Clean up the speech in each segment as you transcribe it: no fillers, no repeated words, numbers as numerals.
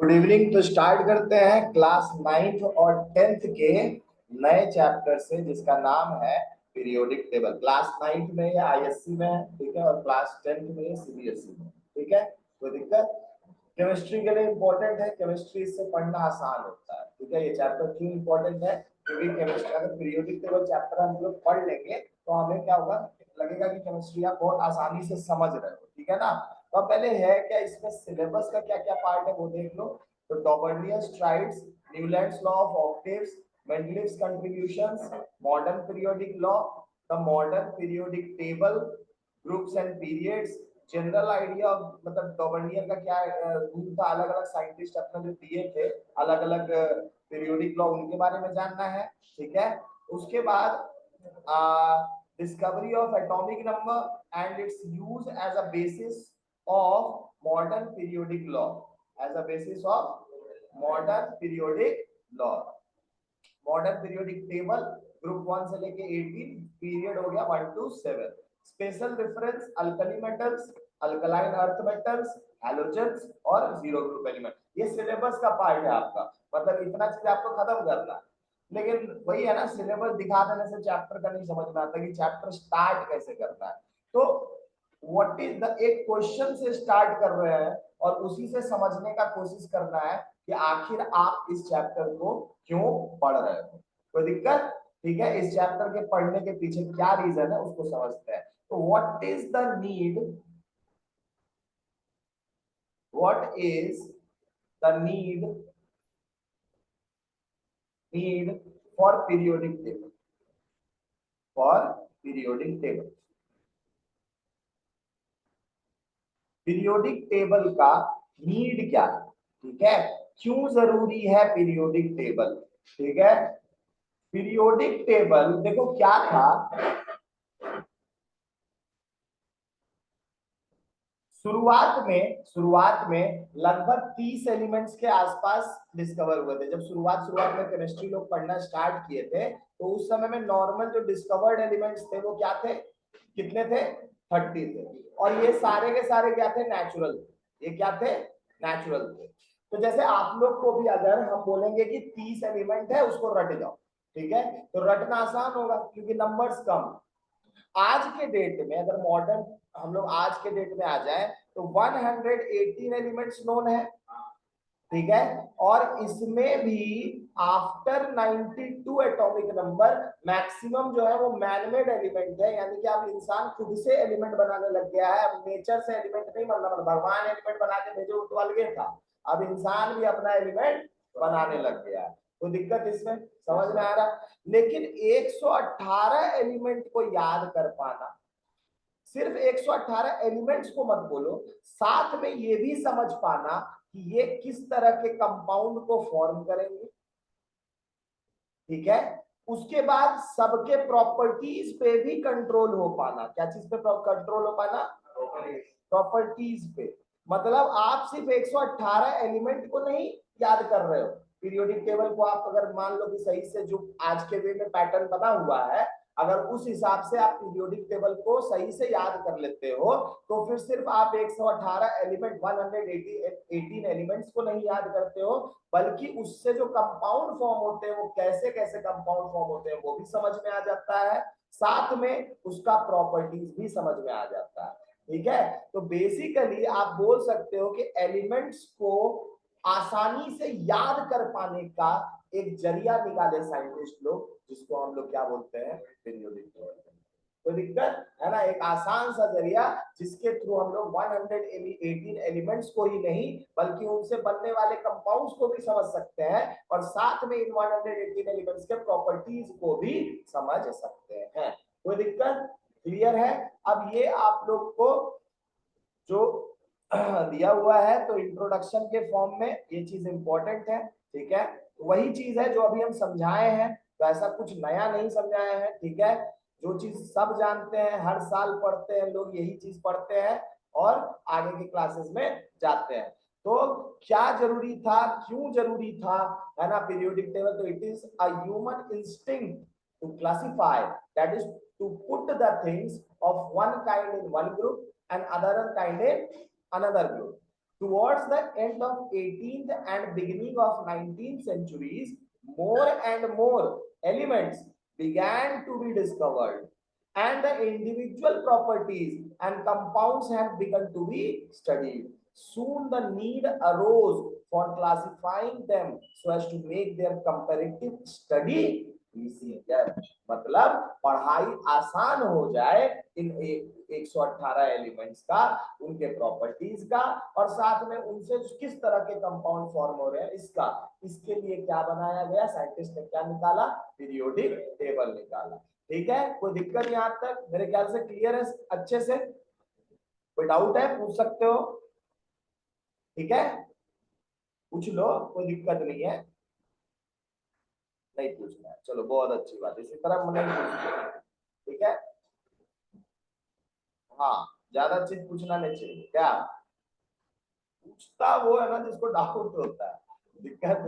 Good evening. तो start करते हैं क्लास 9th और 10th के नए चैप्टर से, जिसका नाम है पीरियोडिक टेबल। क्लास 9th में या आईएससी में है, ठीक है, और क्लास 10th में सीबीएसई में, ठीक है। कोई दिक्कत? केमिस्ट्री के लिए इंपॉर्टेंट है, केमिस्ट्री से पढ़ना आसान होता है, ठीक है। ये चैप्टर क्यों इंपॉर्टेंट है? क्योंकि केमिस्ट्री अगर पीरियोडिक टेबल चैप्टर हम लोग पढ़ लेंगे तो हमें क्या होगा, लगेगा कि केमिस्ट्री आप बहुत आसानी से समझ रहे हो, ठीक है ना। तो पहले है क्या, इसमें सिलेबस का क्या क्या पार्ट है वो देख लो। तो Dobereiner's triads, Newlands law of octaves, Mendeleev's contributions, modern periodic law, the modern periodic table, groups and periods, general idea, मतलब डॉबर्नियर का क्या रूल था, अलग अलग साइंटिस्ट अपने जो दिए थे अलग अलग पीरियोडिक लॉ, उनके बारे में जानना है, ठीक है। उसके बाद discovery of atomic number and its use as a basis of modern periodic law, as a basis of modern periodic law, modern periodic table, group 1 से लेके 18, पीरियड हो गया 1 to 7, special reference alkali metals, alkaline earth metals, halogens और zero group element. ये syllabus का part है आपका, मतलब इतना चीज आपको खत्म करना है। लेकिन वही है ना, सिलेबस दिखा देने से चैप्टर का नहीं समझ में आता कि चैप्टर स्टार्ट कैसे करना है। तो व्हाट इज द, एक क्वेश्चन से स्टार्ट कर रहे हैं और उसी से समझने का कोशिश करना है कि आखिर आप इस चैप्टर को क्यों पढ़ रहे हो। कोई दिक्कत? ठीक है, इस चैप्टर के पढ़ने के पीछे क्या रीजन है उसको समझते हैं। तो what is the need, what is the need for periodic table, for periodic table. Periodic table का नीड क्या है, ठीक है, क्यों जरूरी है पीरियोडिक टेबल, ठीक है। पीरियोडिक टेबल देखो क्या था, शुरुआत में लगभग 30 एलिमेंट्स के आसपास डिस्कवर हुए थे। जब शुरुआत में केमिस्ट्री लोग पढ़ना स्टार्ट किए थे तो उस समय में नॉर्मल जो डिस्कवर्ड एलिमेंट्स थे वो क्या थे, कितने थे, 30 थे। और ये सारे के सारे क्या थे, नेचुरल। ये क्या थे, नेचुरल थे। तो जैसे आप लोग को भी अगर हम बोलेंगे कि 30 एलिमेंट है उसको रट जाओ, ठीक है, तो रटना आसान होगा क्योंकि नंबर्स कम। आज के डेट में अगर मॉडर्न हम लोग आज के डेट में आ जाए तो 118 एलिमेंट्स नोन है, ठीक है। और इसमें भी आफ्टर 92 एटॉमिक नंबर मैक्सिमम जो है वो मैनमेड एलिमेंट है, यानी कि अब इंसान खुद से एलिमेंट बनाने लग गया है। अब नेचर से एलिमेंट नहीं बनना, मतलब भगवान एलिमेंट बना के भेजे तो अलग था, अब इंसान भी अपना एलिमेंट बनाने लग गया है। तो दिक्कत इसमें समझ में आ रहा। लेकिन 118 एलिमेंट को याद कर पाना, सिर्फ 118 एलिमेंट्स को मत बोलो, साथ में ये भी समझ पाना कि ये किस तरह के कंपाउंड को फॉर्म करेंगे, ठीक है। उसके बाद सबके प्रॉपर्टीज पे भी कंट्रोल हो पाना। क्या चीज पे कंट्रोल हो पाना, प्रॉपर्टीज पे। मतलब आप सिर्फ 118 एलिमेंट को नहीं याद कर रहे हो, पीरियोडिक टेबल को आप अगर मान लो कि सही से जो आज के वे में पैटर्न बना हुआ है, अगर उस हिसाब से आप पीरियोडिक टेबल को सही से याद कर लेते हो तो फिर सिर्फ आप 118 एलिमेंट 118 एलिमेंट्स को नहीं याद करते हो, बल्कि उससे जो कंपाउंड फॉर्म होते हैं वो कैसे कैसे कंपाउंड फॉर्म होते हैं वो भी समझ में आ जाता है, साथ में उसका प्रॉपर्टीज भी समझ में आ जाता है, ठीक है। तो बेसिकली आप बोल सकते हो कि एलिमेंट्स को आसानी से याद कर पाने का एक जरिया निकाले साइंटिस्ट लोग, जिसको हम लोग क्या बोलते हैं, पीरियोडिक टेबल। कोई दिक्कत है ना, एक आसान सा जरिया जिसके थ्रू हम लोग 118 एलिमेंट्स को ही नहीं बल्कि उनसे बनने वाले कंपाउंड्स को भी समझ सकते हैं और साथ में इन 118 एलिमेंट्स के प्रॉपर्टीज को भी समझ सकते हैं। कोई दिक्कत? क्लियर है? अब ये आप लोग को जो दिया हुआ है तो इंट्रोडक्शन के फॉर्म में ये चीज इंपॉर्टेंट है, ठीक है। वही चीज है जो अभी हम समझाए हैं, तो ऐसा कुछ नया नहीं समझाए हैं, ठीक है। जो चीज सब जानते हैं, हर साल पढ़ते हैं लोग, यही चीज पढ़ते हैं और आगे के क्लासेस में जाते हैं। तो क्या जरूरी था, क्यों जरूरी था, है ना, पीरियोडिक टेबल? तो it is a human instinct to classify, that is to put the things of one kind in one group and other kind in another group. Towards the end of 18th and beginning of 19th centuries, more and more elements began to be discovered, and the individual properties and compounds have begun to be studied. Soon the need arose for classifying them so as to make their comparative study easier. मतलब पढ़ाई आसान हो जाए इन 118 elements का, उनके properties का, और साथ में उनसे किस तरह के कंपाउंड फॉर्म हो रहे हैं इसका, इसके लिए क्या बनाया गया, साइंटिस्ट ने क्या निकाला, पीरियोडिक टेबल निकाला। ठीक है, कोई दिक्कत यहां तक मेरे ख्याल से क्लियर है अच्छे से? कोई डाउट है पूछ सकते हो। ठीक है, पूछ लो, कोई दिक्कत नहीं है। नहीं पूछना है, चलो बहुत अच्छी बात, इसी तरह नहीं पूछते। ठीक है, हाँ, ज्यादा चीज पूछना नहीं चाहिए। क्या पूछता वो है ना जिसको डाउट होता है, दिक्कत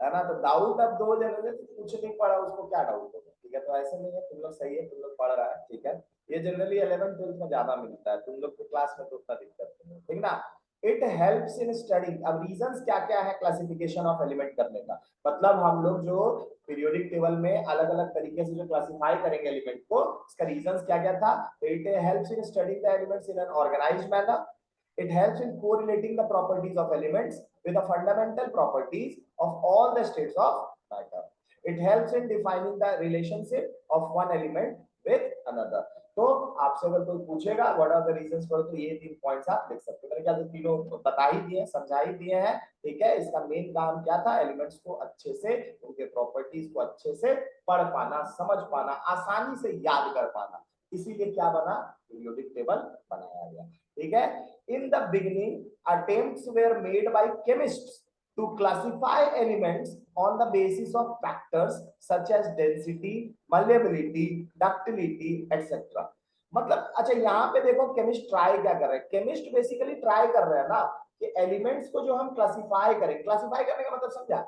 है ना। तो डाउट अब दो जने ने कुछ नहीं पढ़ा, उसको क्या डाउट होगा। ठीक है, तो ऐसे नहीं है, तुम लोग सही है, तुम लोग पढ़ रहा है। ठीक है, ये जनरली 11th 12th में ज्यादा मिलता है, तुम लोग के क्लास में तो उतना दिक्कत नहीं है। ठीक ना। It helps in studying. अब रीजंस क्या क्या है क्लासिफिकेशन ऑफ एलिमेंट करने का, मतलब हम लोग जो पीरियोडिक टेबल में अलग अलग तरीके से जो क्लासिफाई करेंगे एलिमेंट को, इसका रीजंस क्या क्या था। It helps in studying the elements in an organized manner. It helps in correlating the properties of elements with the fundamental properties of all the states of matter. It helps in defining the relationship of one element with another. तो आपसे अगर कोई पूछेगा what are the reasons for, तो ये तीन points आप लिख सकते हो। मैंने क्या तो तीनों बता ही दिए, समझा ही दिए हैं। ठीक है, इसका मेन काम क्या था, एलिमेंट्स को अच्छे से, उनके प्रॉपर्टीज को अच्छे से पढ़ पाना, समझ पाना, आसानी से याद कर पाना, इसीलिए क्या बना, पीरियोडिक टेबल बनाया गया। ठीक है, in the beginning attempts were made by chemists to classify elements on the basis of factors such as density, malleability, ductility, etc. मतलब अच्छा यहाँ पे देखो केमिस्ट ट्राई क्या कर रहे हैं, केमिस्ट बेसिकली ट्राई कर रहे हैं ना कि एलिमेंट्स को जो हम क्लासिफाई करें, क्लासिफाई करने का मतलब समझा,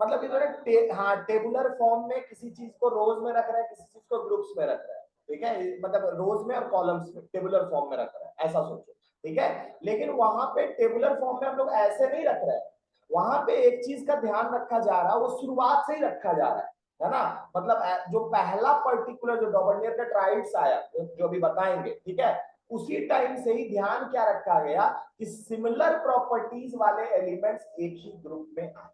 मतलब कि जो हाँ टेबुलर फॉर्म में किसी चीज को रोज में रख रहे हैं, किसी चीज को ग्रुप्स में रख रहे हैं। ठीक है, मतलब रोज में और कॉलम्स में टेबुलर फॉर्म में रख रहे हैं, ऐसा सोचो। ठीक है, लेकिन वहां पे टेबुलर फॉर्म में हम लोग ऐसे नहीं रख रहे हैं, वहां पे एक चीज का ध्यान रखा जा रहा है, वो शुरुआत से ही रखा जा रहा है ना। मतलब जो पहला पर्टिकुलर जो डॉबर्नियर का ट्राइड्स आया, जो भी बताएंगे, ठीक है, उसी टाइम से ही ध्यान क्या रखा गया कि सिमिलर प्रॉपर्टीज वाले एलिमेंट्स एक ही ग्रुप में आए।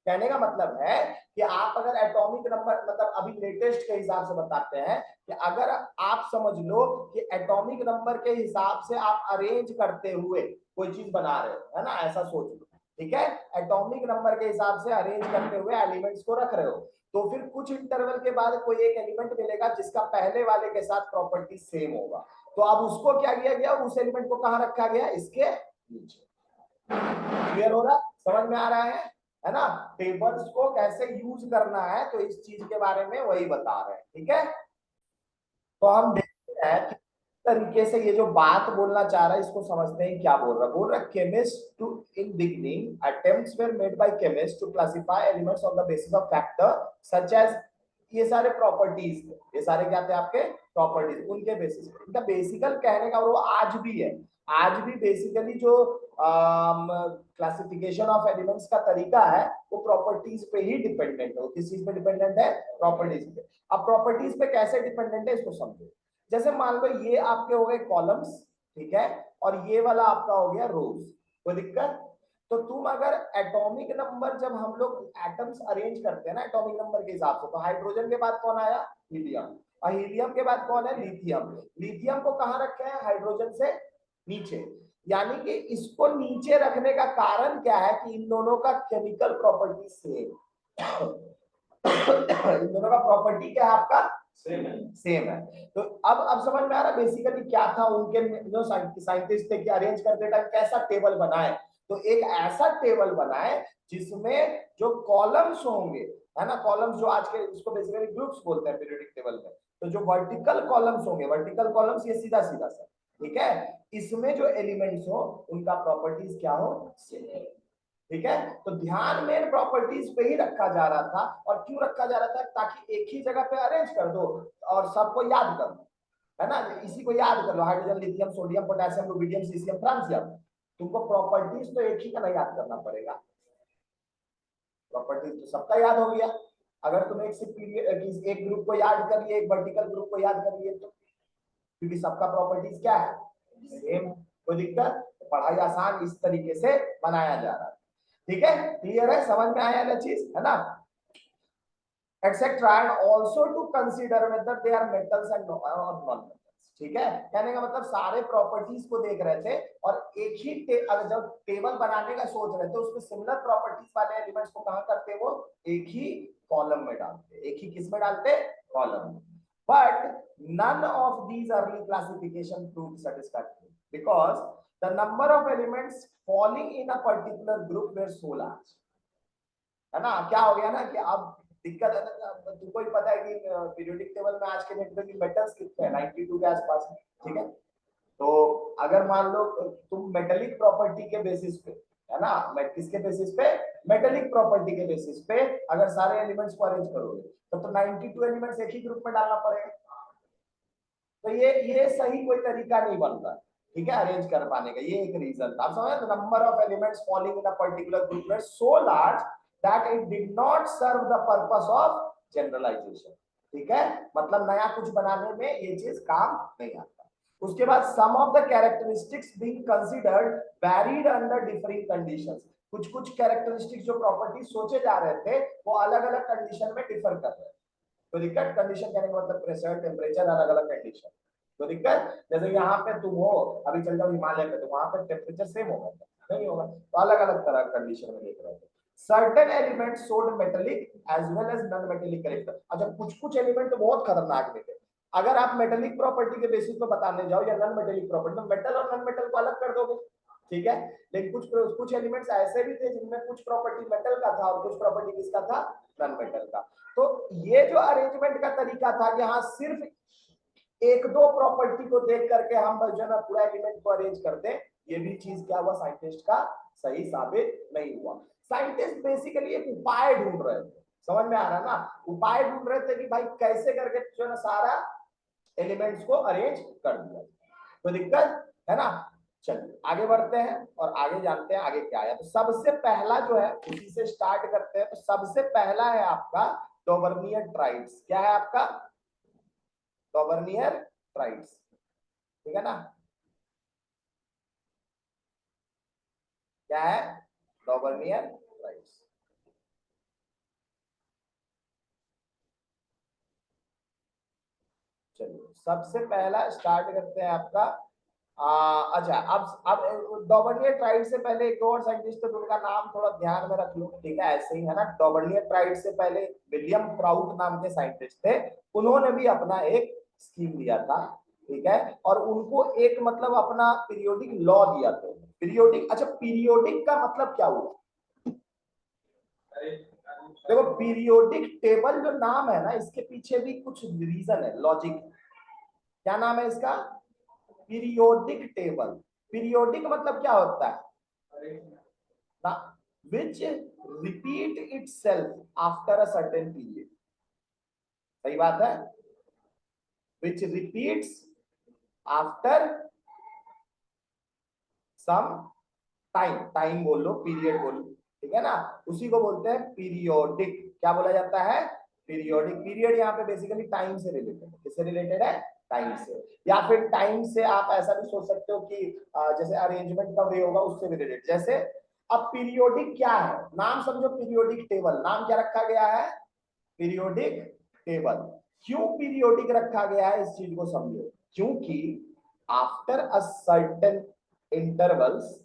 कहने का मतलब है कि आप अगर एटॉमिक नंबर, मतलब अभी लेटेस्ट के हिसाब से बताते हैं कि अगर आप समझ लो कि एटॉमिक नंबर के हिसाब से आप अरेंज करते हुए कोई चीज बना रहे हो, है ना, ऐसा सोच लो। ठीक है, एटॉमिक नंबर के हिसाब से अरेंज करते हुए एलिमेंट्स को रख रहे हो, तो फिर कुछ इंटरवल के बाद कोई एक एलिमेंट मिलेगा जिसका पहले वाले के साथ प्रॉपर्टी सेम होगा, तो अब उसको क्या किया गया, उस एलिमेंट को कहां रखा गया, इसके नीचे। क्लियर हो रहा, समझ में आ रहा है ना। टेबल्स को कैसे यूज करना है, तो इस चीज के बारे में वही बता रहे हैं। ठीक है, तो हम देखते हैं कि तरीके से ये जो बात बोलना चाह रहा है इसको समझते हैं क्या बोल रहा है। Chemist to in beginning attempts were made by chemist to classify elements on the basis of factor such as, ये सारे प्रॉपर्टीज, ये सारे क्या थे आपके प्रॉपर्टीज, उनके बेसिस पे। इनका बेसिकल कहने का वो आज भी है, आज भी बेसिकली जो क्लासिफिकेशन ऑफ एलिमेंट्स का तरीका है वो प्रॉपर्टीज पे ही डिपेंडेंट है। वो किस चीज पे डिपेंडेंट है, प्रॉपर्टीज पे। अब प्रॉपर्टीज पे कैसे डिपेंडेंट है इसको समझो। जैसे मान लो ये आपके हो गए कॉलम्स, ठीक है, और ये वाला आपका हो गया रोज, कोई दिक्कत। तो तुम अगर एटॉमिक नंबर, जब हम लोग एटम्स अरेंज करते हैं ना एटॉमिक नंबर के हिसाब से, तो हाइड्रोजन के बाद कौन आया, हीलियम, और हीलियम के बाद कौन है, लिथियम। लिथियम को कहां रखे हैं, हाइड्रोजन से नीचे। यानी कि इसको नीचे रखने का कारण क्या है कि इन दोनों का केमिकल प्रॉपर्टी सेम इन दोनों का प्रॉपर्टी क्या है आपका, सेम है। तो अब समझ में आ रहा बेसिकली क्या था उनके जो साइंटिस्ट थे कि अरेंज करते टाइम कैसा टेबल बनाए। तो एक ऐसा टेबल बनाए जिसमें जो कॉलम्स होंगे, है ना, कॉलम्स जो आज के इसको बेसिकली ग्रुप्स बोलते हैं पीरियोडिक टेबल में, तो जो वर्टिकल कॉलम्स होंगे, वर्टिकल कॉलम्स ये सीधा सीधा सा, ठीक है, इसमें जो एलिमेंट्स हो उनका प्रॉपर्टीज क्या हो, सेम। ठीक है, तो ध्यान मेन प्रॉपर्टीज पे ही रखा जा रहा था। और क्यों रखा जा रहा था, ताकि एक ही जगह पे अरेंज कर दो और सबको याद कर दो। है ना, इसी को याद कर लो, hydrogen, lithium, sodium, potassium, rubidium, caesium, francium. तुमको प्रॉपर्टीज तो एक ही का नहीं याद करना पड़ेगा, प्रॉपर्टीज तो सबका याद हो गया। अगर तुम एक से पीरियड एक ग्रुप को याद कर लिए, एक वर्टिकल ग्रुप को याद कर लिए, तो क्योंकि सबका प्रॉपर्टीज क्या है, सेम। कोई दिक्कत? पढ़ाई आसान इस तरीके से बनाया जा रहा है। ठीक है, क्लियर है, समझ में आया ना चीज, है ना, etcetera, and also to consider whether they are metals and non metals. ठीक है, कहने का मतलब सारे प्रॉपर्टीज को देख रहे थे और एक ही अगर जब टेबल बनाने का सोच रहे थे उसमें सिमिलर प्रॉपर्टीज वाले एलिमेंट्स को कहां करते, वो एक ही कॉलम में डालते, एक ही किस में डालते, कॉलम में। But none of these early classification proved satisfactory because the number of elements falling in a particular group were so large। है ना, क्या हो गया ना कि अब दिक्कत है ना, तुमको ही पता है कि पीरियोडिक टेबल में आज के डेट में मेटल्स कितने हैं, 92 के आसपास। ठीक है, तो अगर मान लो तुम मेटेलिक प्रॉपर्टी के बेसिस पे, है ना, किसके बेसिस पे, मेटेलिक प्रॉपर्टी के बेसिस पे अगर सारे एलिमेंट्स को अरेंज करोगे तो 92 एलिमेंट्स एक ही ग्रुप में डालना पड़ेगा। तो ये सही कोई तरीका नहीं बन रहा, ठीक है, अरेंज कर पाने का, ये एक रीजन था। आप समझ, number of elements falling in a particular group में so large that it did not serve the purpose of generalisation. ठीक है, मतलब नया कुछ बनाने में ये चीज काम नहीं आता। उसके बाद some of the characteristics being considered varied under differing conditions. कुछ कुछ कैरेक्टरिस्टिक्स जो प्रॉपर्टीज सोचे जा रहे थे वो अलग अलग कंडीशन में डिफर कर रहे हैं। तो दिक्कत, कंडीशन कहने का मतलब प्रेशर, टेम्परेचर, अलग अलग कंडीशन। तो दिक्कत, जैसे यहाँ पे तुम हो, अभी चल जाओ हिमालय पे, तो वहां पे टेम्परेचर सेम होगा नहीं होगा, तो अलग अलग तरह कंडीशन में देख रहे थे। Certain element showed metallic as well as non metallic character. अच्छा, कुछ कुछ एलिमेंट तो बहुत खतरनाक थे। अगर आप मेटेलिक प्रॉपर्टी के बेसिस पे बताने जाओ या नॉन मेटेलिक प्रॉपर्टी, तो मेटल और नॉन मेटल को अलग कर दोगे, ठीक है, लेकिन कुछ कुछ एलिमेंट्स ऐसे भी थे जिनमें कुछ प्रॉपर्टी मेटल का था और कुछ प्रॉपर्टी किसका था, नॉन मेटल का। तो ये जो अरेंजमेंट का तरीका था कि हाँ सिर्फ एक दो प्रॉपर्टी को देख करके हम जो है पूरा एलिमेंट को अरेंज करते हैं, ये भी चीज क्या हुआ, साइंटिस्ट का सही साबित नहीं हुआ। साइंटिस्ट बेसिकली एक उपाय ढूंढ रहे थे, समझ में आ रहा है ना, उपाय ढूंढ रहे थे कि भाई कैसे करके जो है सारा एलिमेंट्स को अरेंज कर दिया। तो दिक्कत है ना, चलिए आगे बढ़ते हैं और आगे जानते हैं आगे क्या है। तो सबसे पहला जो है उसी से स्टार्ट करते हैं। तो सबसे पहला है आपका डॉबर्नियर ट्राइड्स। क्या है आपका, डॉबर्नियर ट्राइड्स, ठीक है ना, क्या है, डॉबर्नियर ट्राइड्स। चलिए सबसे पहला स्टार्ट करते हैं आपका अच्छा, अब डॉबर्नियर ट्राइड से पहले एक और साइंटिस्ट थे, उनका नाम थोड़ा ध्यान में रख लो, ठीक है, ऐसे ही है ना। डॉबर्नियर ट्राइड से पहले विलियम प्राउट नाम के साइंटिस्ट थे, उन्होंने भी अपना एक स्कीम दिया था, ठीक है, और उनको एक मतलब अपना पीरियोडिक लॉ दिया था। पीरियोडिक, अच्छा पीरियोडिक का मतलब क्या हुआ, देखो पीरियोडिक टेबल जो नाम है ना, इसके पीछे भी कुछ रीजन है, लॉजिक। क्या नाम है इसका, पीरियोडिक टेबल। पीरियोडिक मतलब क्या होता है ना, which repeat itself after a certain period. सही बात है, which repeats after some time, time बोल लो, पीरियड बोल लो, ठीक है ना, उसी को बोलते हैं पीरियोडिक। क्या बोला जाता है, पीरियोडिक। पीरियड यहाँ पे बेसिकली टाइम से रिलेटेड है, किससे रिलेटेड है, टाइम से, या फिर टाइम से आप ऐसा भी सोच सकते हो कि जैसे अरेंजमेंट का वे होगा उससे भी रिलेटेड। जैसे अब पीरियोडिक क्या है, नाम समझो, पीरियोडिक टेबल, नाम क्या रखा गया है, पीरियोडिक टेबल। क्यों पीरियोडिक रखा गया है, इस चीज को समझो, क्योंकि आफ्टर अ सर्टेन इंटरवल्स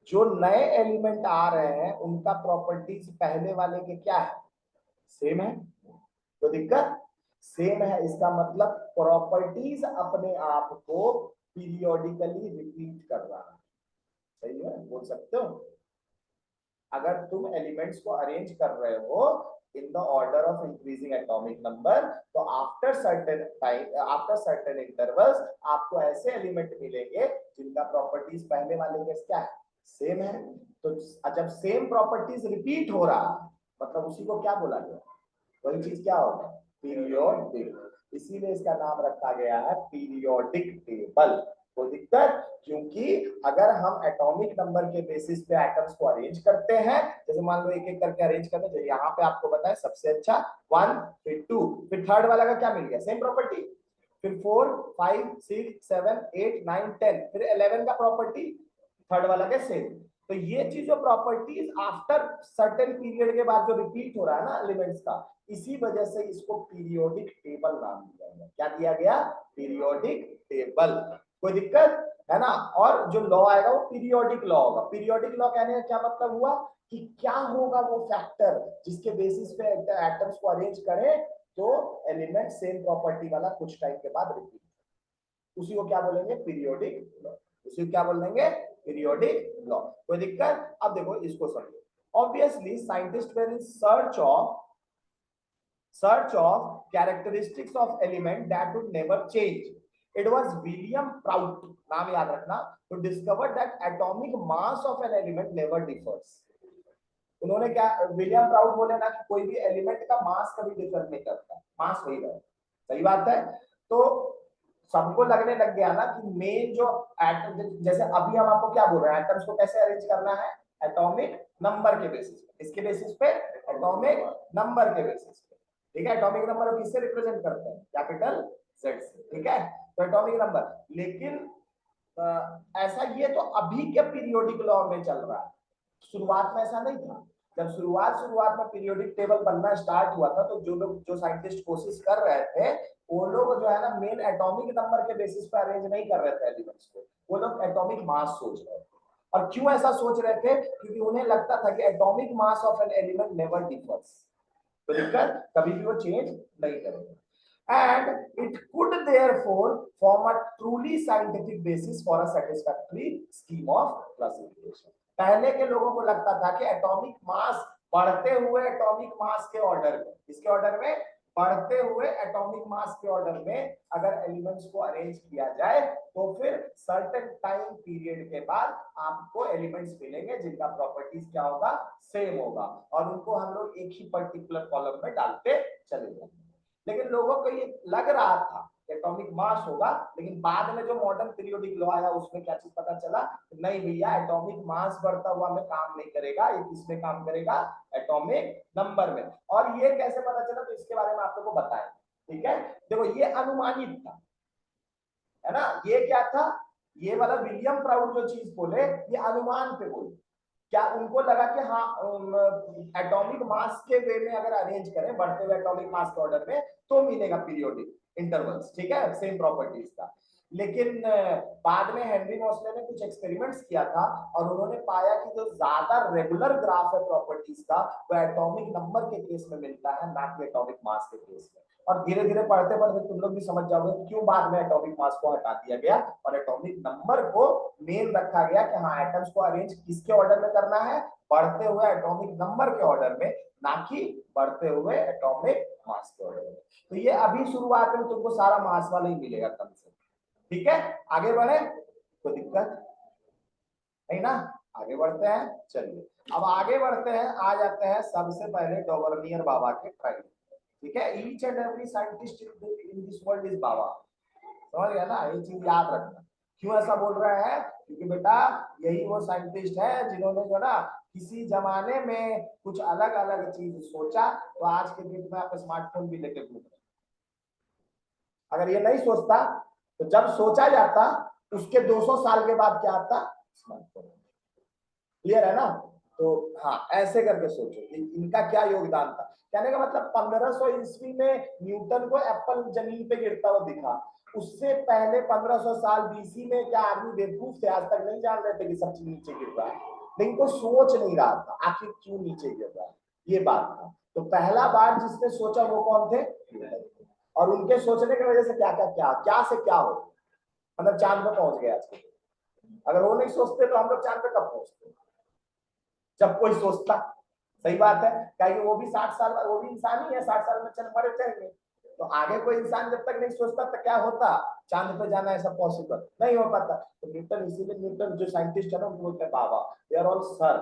जो नए एलिमेंट आ रहे हैं उनका प्रॉपर्टीज पहले वाले के क्या है, सेम है। तो दिक्कत, सेम है, इसका मतलब प्रॉपर्टीज अपने आप को पीरियोडिकली रिपीट कर रहा है। सही है, बोल सकते हो, अगर तुम एलिमेंट्स को अरेंज कर रहे हो in the order of increasing atomic number, तो after certain time, after certain intervals आपको ऐसे एलिमेंट मिलेंगे जिनका प्रॉपर्टीज पहले वाले के क्या है, सेम है। तो जब सेम प्रॉपर्टीज रिपीट हो रहा है मतलब उसी को क्या बोला गया, वही चीज क्या होगा, पीरियोडिक। इसीलिए इसका नाम रखा गया है पीरियोडिक टेबल। कोई दिक्कत? क्योंकि अगर हम एटॉमिक नंबर के बेसिस पे एटम्स को अरेंज करते हैं, जैसे मान लो एक एक करके अरेंज करते हैं, यहाँ पे आपको बताएं सबसे अच्छा 1 फिर 2 फिर थर्ड वाला का क्या मिल गया, सेम प्रॉपर्टी, फिर 4 5 6 7 8 9 10 फिर 11 का प्रॉपर्टी थर्ड वाला के सेम। तो ये चीज जो प्रॉपर्टीज आफ्टर सर्टेन पीरियड के बाद जो रिपीट हो रहा है ना एलिमेंट्स का, इसी वजह से इसको पीरियोडिक टेबल नाम दिया गया। क्या दिया गया? Periodic table. कोई दिक्कत है ना? और जो लॉ आएगा वो पीरियोडिक लॉ होगा। पीरियोडिक लॉ कहने का क्या मतलब हुआ कि क्या होगा वो फैक्टर जिसके बेसिस पे एटम्स को अरेंज करें तो एलिमेंट सेम प्रॉपर्टी वाला कुछ टाइम के बाद रिपीट, उसी को क्या बोलेंगे? Periodic law. उसी को क्या बोलेंगे? Periodic law. कोई दिक्कत? अब देखो इसको समझो। Obviously scientist were in search of characteristics of element that would never change. It was William Prout, नाम याद रखना, who discovered that atomic mass of an element never differs. उन्होंने क्या विलियम प्राउट बोले ना कि कोई भी एलिमेंट का मास कभी डिफर नहीं करता, मास वही रहता। सही बात है। तो सबको लगने लग गया ना कि मेन जो एटम, जैसे अभी हम आपको क्या बोल रहे हैं, एटम्स को कैसे अरेंज करना है? एटॉमिक नंबर के बेसिस पे। इसके बेसिस पे? एटॉमिक नंबर के बेसिस पे। ठीक है, एटॉमिक नंबर किससे रिप्रेजेंट करते हैं? कैपिटल जेड से। ठीक है, तो एटॉमिक नंबर। लेकिन ऐसा ये तो अभी के पीरियोडिक लॉ में चल रहा है, शुरुआत में ऐसा नहीं था। जब शुरुआत में पीरियोडिक टेबल बनना स्टार्ट हुआ था तो जो साइंटिस्ट कोशिश कर रहे थे वो लोग जो है ना मेन एटॉमिक नंबर के बेसिस पर अरेंज नहीं कर रहे थे एलिमेंट्स को, वो लोग एटॉमिक मास सोच रहे थे। और क्यों ऐसा सोच रहे थे? क्योंकि उन्हें लगता था कि atomic mass of an element never differs, तो दिक्कत कभी भी वो चेंज नहीं करेगा। And it could therefore form a truly scientific basis for a satisfactory scheme of classification. पहले के लोगों को लगता था कि एटॉमिक मास बढ़ते हुए एटॉमिक मास के ऑर्डर में, इसके ऑर्डर में बढ़ते हुए एटॉमिक मास के ऑर्डर में अगर एलिमेंट्स को अरेंज किया जाए तो फिर सर्टेन टाइम पीरियड के बाद आपको एलिमेंट्स मिलेंगे जिनका प्रॉपर्टीज क्या होगा? सेम होगा, और उनको हम लोग एक ही पर्टिकुलर कॉलम में डालते चले जाएंगे। लेकिन लोगों को ये लग रहा था एटॉमिक मास होगा, लेकिन बाद में जो मॉडर्न पीरियोडिक लॉ आया उसमें क्या चीज पता चला? नहीं भैया, एटॉमिक मास बढ़ता हुआ में काम नहीं करेगा, ये किसमें काम करेगा? एटॉमिक नंबर में। और ये कैसे पता चला? तो इसके बारे में आप लोगों को बताएं। ठीक है, देखो ये अनुमानित था, है ना? ये क्या था? ये वाला विलियम प्राउड जो चीज बोले ये अनुमान पे बोले। क्या उनको लगा कि हाँ एटॉमिक मास के वे में अगर अरेंज करें बढ़ते हुए एटॉमिक मास के ऑर्डर में तो मिलेगा पीरियोडिक इंटरवल्स, ठीक है, सेम प्रॉपर्टीज का। लेकिन बाद में हेनरी मोसले ने कुछ एक्सपेरिमेंट्स किया था और उन्होंने पाया कि जो ज्यादा रेगुलर ग्राफ है प्रॉपर्टीज का वो एटॉमिक नंबर के केस में मिलता है, ना कि एटॉमिक मास के केस में। और धीरे धीरे पढ़ते पढ़ते तुम लोग भी समझ जाओगे क्यों बाद में एटॉमिक मास को हटा दिया गया और एटॉमिक नंबर को मेन रखा गया कि हाँ एटम्स को अरेंज किसके ऑर्डर में करना है? बढ़ते हुए एटॉमिक नंबर के ऑर्डर में, ना कि बढ़ते हुए एटॉमिक मास के ऑर्डर में। तो ये अभी शुरुआत में तुमको सारा मास वाला ही मिलेगा कम से। ठीक है, आगे बढ़े, कोई दिक्कत नहीं ना? आगे बढ़ते हैं, चलिए अब आगे बढ़ते हैं, आ जाते हैं सबसे पहले डॉवर्नियर बाबा के ट्रायल। ठीक है, each and every scientist in this world is बाबा। समझ गया ना? ये चीज याद रखना। क्यों ऐसा बोल रहा है? क्योंकि बेटा यही वो साइंटिस्ट है जिन्होंने जो ना किसी जमाने में कुछ अलग अलग चीज सोचा, तो आज के डेट में आप स्मार्टफोन भी लेके घूम रहे। अगर ये नहीं सोचता तो जब सोचा जाता उसके 200 साल के बाद क्या आता? स्मार्टफोन। क्लियर है ना? तो हाँ ऐसे करके सोचो इनका क्या योगदान था। कहने का मतलब 1500 ईस्वी में न्यूटन को एप्पल जमीन पे गिरता हुआ दिखा, उससे पहले 1500 साल बीसी में क्या आदमी बेवकूफ थे, आज तक नहीं जान रहे थे कि सब चीज नीचे गिर रहा है, लेकिन कोई सोच नहीं रहा था आखिर क्यों नीचे गिर रहा है, ये बात था। तो पहला बार जिसने सोचा वो कौन थे? और उनके सोचने की वजह से क्या क्या क्या क्या से क्या हो, मतलब चांद पे पहुंच गया आज। अगर वो नहीं सोचते तो हम लोग चांद पे कब पहुंचते? जब कोई सोचता। सही बात है, क्योंकि वो भी 60 साल, वो भी इंसान ही है, 60 साल में चल मरे जाएंगे। तो आगे कोई इंसान जब तक नहीं सोचता तो क्या होता? चांद पे जाना ऐसा पॉसिबल नहीं हो पाता। तो न्यूटन, इसीलिए न्यूटन जो साइंटिस्ट है ना उनको बोलते हैं बाबा, दे आर ऑल सर।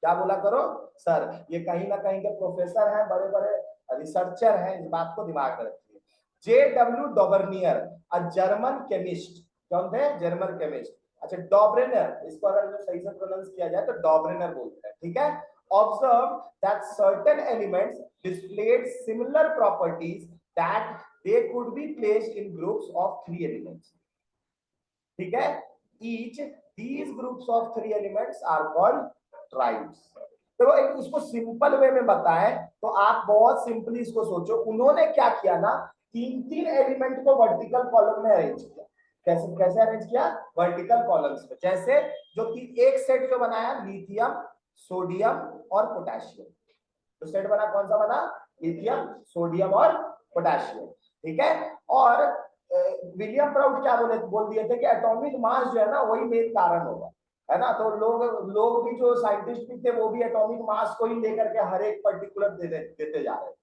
क्या बोला करो? सर। ये कहीं ना कहीं के प्रोफेसर हैं, बड़े बड़े रिसर्चर हैं, इस बात को दिमाग में रखिए। J.W. डॉबरनियर, अ जर्मन केमिस्ट, कौन थे? German chemist. अच्छा, डॉबरेनर, इसको अगर जो सही से प्रोनाउंस किया जाए तो डॉबरेनर बोलते हैं, ठीक है। Observe that certain elements displayed similar properties that they could be placed in groups of 3 elements, ठीक है। Each these groups of 3 elements are called triads. तो इसको सिंपल वे में बताएं तो आप बहुत सिंपली इसको सोचो, उन्होंने क्या किया ना, 3 एलिमेंट को वर्टिकल कॉलम में अरेंज किया। कैसे कैसे अरेंज किया? वर्टिकल कॉलम्स में। जैसे जो एक सेट जो बनाया, लिथियम, सोडियम और पोटेशियम। तो सेट बना, कौन सा बना? लिथियम, सोडियम और पोटेशियम, ठीक है। और विलियम प्राउड क्या बोल दिए थे कि एटॉमिक मास जो है ना वही मेन कारण होगा, है ना। तो लोग भी जो साइंटिस्ट भी थे वो भी एटॉमिक मास को ही लेकर के हर एक पर्टिकुलर देते जा रहे हैं,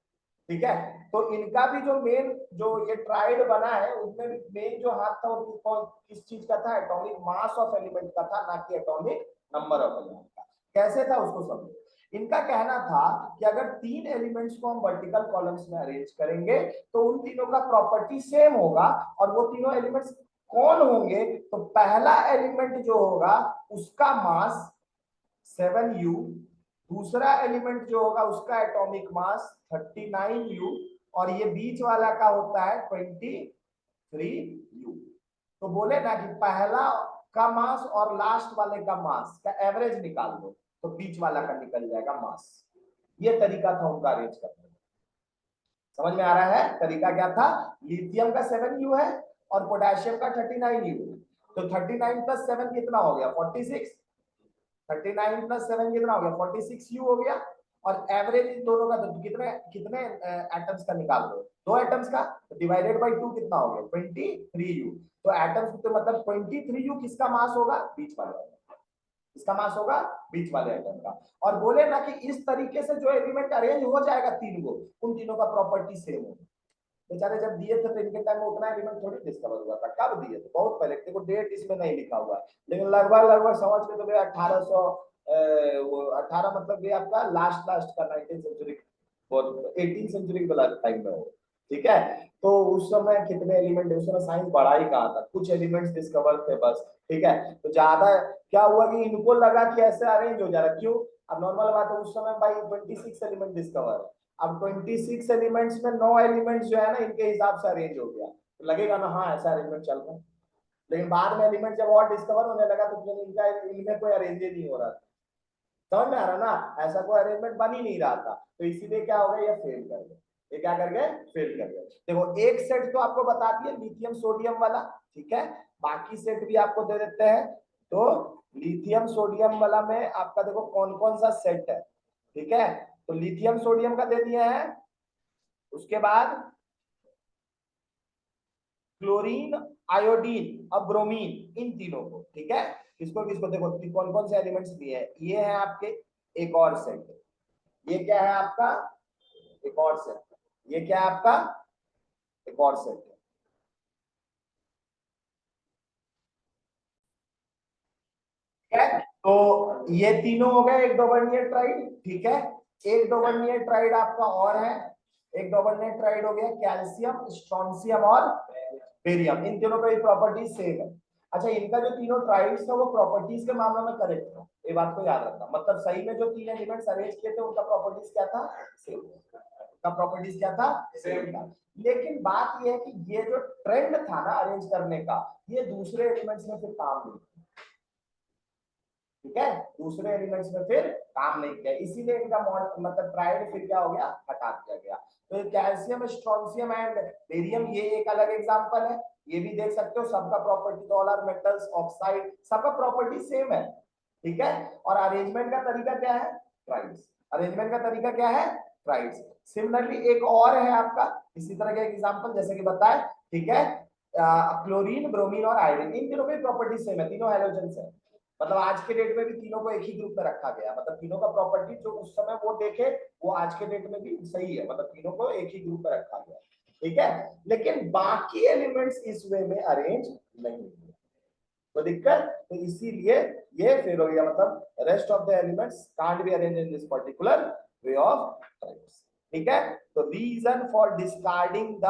ठीक है। तो इनका भी जो मेन जो ये ट्राइड बना है उसमें भी मेन जो हाथ था वो किस चीज का था? एटॉमिक मास ऑफ एलिमेंट का था, ना कि एटॉमिक नंबर ऑफ एलिमेंट का। कैसे था उसको समझो। इनका कहना था कि अगर 3 एलिमेंट्स को हम वर्टिकल कॉलम्स में अरेंज करेंगे तो उन तीनों का प्रॉपर्टी सेम होगा। और वो तीनों एलिमेंट्स कौन होंगे? तो पहला एलिमेंट जो होगा उसका मास 7u, दूसरा एलिमेंट जो होगा उसका एटॉमिक मास 39u, और ये बीच वाला का होता है 23u। तो बोले ना कि पहला का मास और लास्ट वाले का मास का एवरेज निकाल दो तो बीच वाला का निकल जाएगा मास। ये तरीका था उनका अरेंज करने का। समझ में आ रहा है तरीका क्या था? लिथियम का 7u है और पोटेशियम का 39u, तो 39 प्लस 7 कितना हो गया? 46। 39 प्लस 7 कितना हो गया? 46u हो गया। और एवरेज इन दोनों का तो कितने कितने एटम्स का निकाल दो? 2 एटम्स का, तो डिवाइडेड बाय 2 कितना हो गया? 23u। तो एटम्स तो मतलब 23u किसका मास होगा? बीच वाले, इसका मास होगा बीच वाले एटम का। और बोले ना कि इस तरीके से जो एलिमेंट अरेंज हो जाएगा 3 को, उन तीनों का प्रॉपर्टी सेम होगा। बेचारे जब दिए थे तो इनके टाइम में उतना एलिमेंट थोड़ी डिस्कवर हुआ था। कब दिए थे? बहुत पहले। देखो डेट इसमें नहीं लिखा हुआ है, लेकिन लगभग समझ के तो 1800 वो 18 मतलब ये आपका लास्ट का 19th सेंचुरी और 18th सेंचुरी वाला टाइम में हो, ठीक है। तो उस समय कितने एलिमेंट, उस समय साइंस बढ़ा ही कहा था, कुछ एलिमेंट्स डिस्कवर थे बस, ठीक है। तो ज्यादा क्या हुआ कि इनको लगा कि ऐसे अरेंज हो जा रहा, क्यों? अब नॉर्मल बात है, उस समय भाई 26 एलिमेंट डिस्कवर है। अब 26 एलिमेंट्स में 9 एलिमेंट्स जो है ना इनके हिसाब से अरेंज हो गया, तो लगेगा ना हाँ ऐसा अरेंजमेंट चल रहा है। लेकिन बाद में एलिमेंट जब और डिस्कवर होने लगा तो इनका इनमें कोई अरेंज ही नहीं हो रहा था। समझ में आ रहा ना, ऐसा कोई अरेंजमेंट बन ही नहीं रहा था। तो इसीलिए क्या हो गया, ये फेल कर गए। ये क्या कर गए? फेल कर गए। देखो एक सेट तो आपको बता दिया लिथियम सोडियम वाला, ठीक है। बाकी सेट भी आपको दे देते हैं। तो लिथियम सोडियम वाला में आपका देखो कौन कौन सा सेट है, ठीक है। तो लिथियम सोडियम का दे दिया है, उसके बाद क्लोरीन, आयोडीन और ब्रोमीन, इन तीनों को, ठीक है। किसको किसको देखो कौन कौन से एलिमेंट्स दिए हैं। ये है आपके एक और सेट, ये क्या है आपका? एक और सेट, ये क्या है आपका? एक और सेट है। तो ये तीनों हो गए एक डबल ट्राइड, ठीक है। एक डबल ट्राइड आपका और है, एक डबल ट्राइड हो गया कैल्शियम, स्ट्रोंशियम और बेरियम। इन तीनों का प्रॉपर्टी सेम है। अच्छा, इनका जो तीनों ट्राइड्स था वो प्रॉपर्टीज के मामले में करेक्ट था, ये बात को याद रखना। मतलब सही में जो 3 एलिमेंट्स अरेंज किए थे उनका प्रॉपर्टीज क्या था? सेम। का प्रॉपर्टीज क्या था? सेम था। लेकिन बात ये है कि ये जो ट्रेंड था ना अरेंज करने का, ये दूसरे एलिमेंट्स में फिर काम नहीं, ठीक है। दूसरे एलिमेंट्स में फिर काम नहीं किया, इसीलिए इनका मतलब ट्राइड फिर क्या हो गया? हटा दिया गया। तो कैल्शियम, स्ट्रोंशियम एंड बेरियम ये एक अलग एग्जांपल है। ये भी देख सकते हो, सबका property all are metals, oxide, सबका प्रॉपर्टी सेम है, ठीक है। और अरेंजमेंट का तरीका क्या है? ट्राइड्स। अरेंजमेंट का तरीका क्या है? ट्राइड्स। सिमिलरली एक और है आपका इसी तरह का एग्जांपल, जैसे कि बताए, ठीक है। क्लोरीन, ब्रोमीन और आयोडीन, इन तीनों की प्रॉपर्टी सेम है, तीनों हैलोजेंस है। मतलब आज के डेट में भी तीनों को एक ही ग्रुप में रखा गया, मतलब तीनों का प्रॉपर्टी जो उस समय वो देखे वो आज के डेट में भी सही है, मतलब तीनों को एक ही ग्रुप में रखा गया, ठीक है। लेकिन बाकी एलिमेंट्स इस वे में अरेंज नहीं हुए, तो दिक्कत, तो इसीलिए ये फेल हो गया। मतलब rest of the elements can't be arrange in this particular way of triads, ठीक है। तो reason for discarding the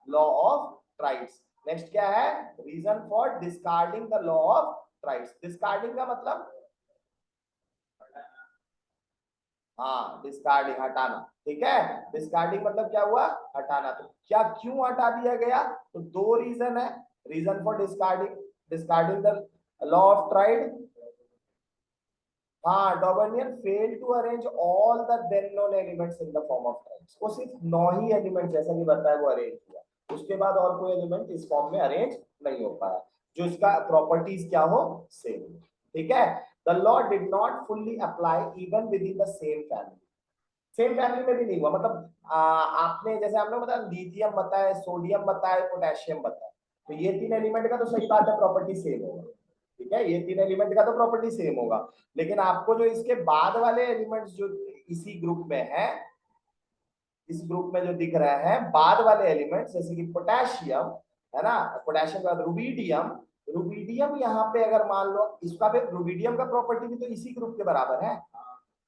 law of triads. Next क्या है, reason for discarding the law of triads. Discarding का मतलब, हाँ डिस्कार्डिंग, हटाना, ठीक है। डिस्कार्डिंग मतलब क्या हुआ, हटाना। तो क्या क्यों हटा दिया गया, तो दो रीजन है। Reason for discarding, discarding the law of triad, हाँ Dobereiner fail to arrange all the then known elements in the form of triads. वो सिर्फ 9 ही एलिमेंट जैसा कि बताया वो अरेंज हुआ, उसके बाद और कोई एलिमेंट इस फॉर्म में अरेंज नहीं हो पाया जो इसका प्रॉपर्टीज क्या हो, सेम, ठीक है। The law did not fully apply even with in the same family. Same family में भी नहीं हुआ, मतलब आपने जैसे हमने बताया लिथियम बताया, सोडियम बताया, पोटेशियम बताया, तो ये 3 एलिमेंट का तो सही बात है प्रॉपर्टी सेम होगा, ठीक है। ये 3 एलिमेंट का तो प्रॉपर्टी सेम होगा, लेकिन आपको जो इसके बाद वाले एलिमेंट्स जो इसी ग्रुप में है, इस ग्रुप में जो दिख रहे हैं बाद वाले एलिमेंट्स जैसे कि पोटेशियम है ना, पोटेशियम के बाद रुबिडियम, रुबिडियम यहाँ पे अगर मान लो इसका भी, रुबिडियम का प्रॉपर्टी भी तो इसी ग्रुप के बराबर है,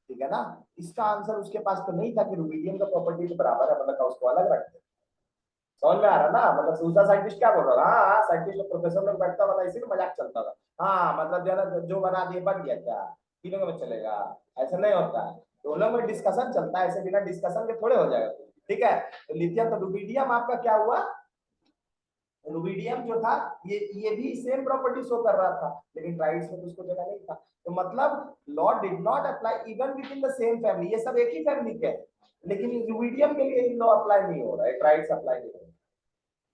ठीक है ना। इसका आंसर उसके पास तो नहीं था कि रुबिडियम का प्रॉपर्टी के बराबर है, मतलब उसको अलग रख दे। समझ में आ रहा ना, मतलब दूसरा साइंटिस्ट क्या बोल रहा था, हाँ साइंटिस्ट लोग प्रोफेसर लोग बैठता था इसी में मजाक चलता था, हाँ मतलब जो है ना जो बना दिए बन गया क्या, तीनों में चलेगा, ऐसा नहीं होता है। दोनों में डिस्कशन चलता है, ऐसे बिना डिस्कशन के थोड़े हो जाएगा, ठीक है। तो लिथियम, तो रुबिडियम आपका क्या हुआ, रुबिडियम जो था ये भी सेम प्रॉपर्टी शो कर रहा था, लेकिन ट्राइड्स में तो उसको जगह नहीं था। तो मतलब law did not apply even with in the same family, ये सब एक ही फैमिली के हैं, लेकिन रुबिडियम के लिए लॉ अप्लाई नहीं हो रहा है, ट्राइड्स अप्लाई नहीं हो रहा है।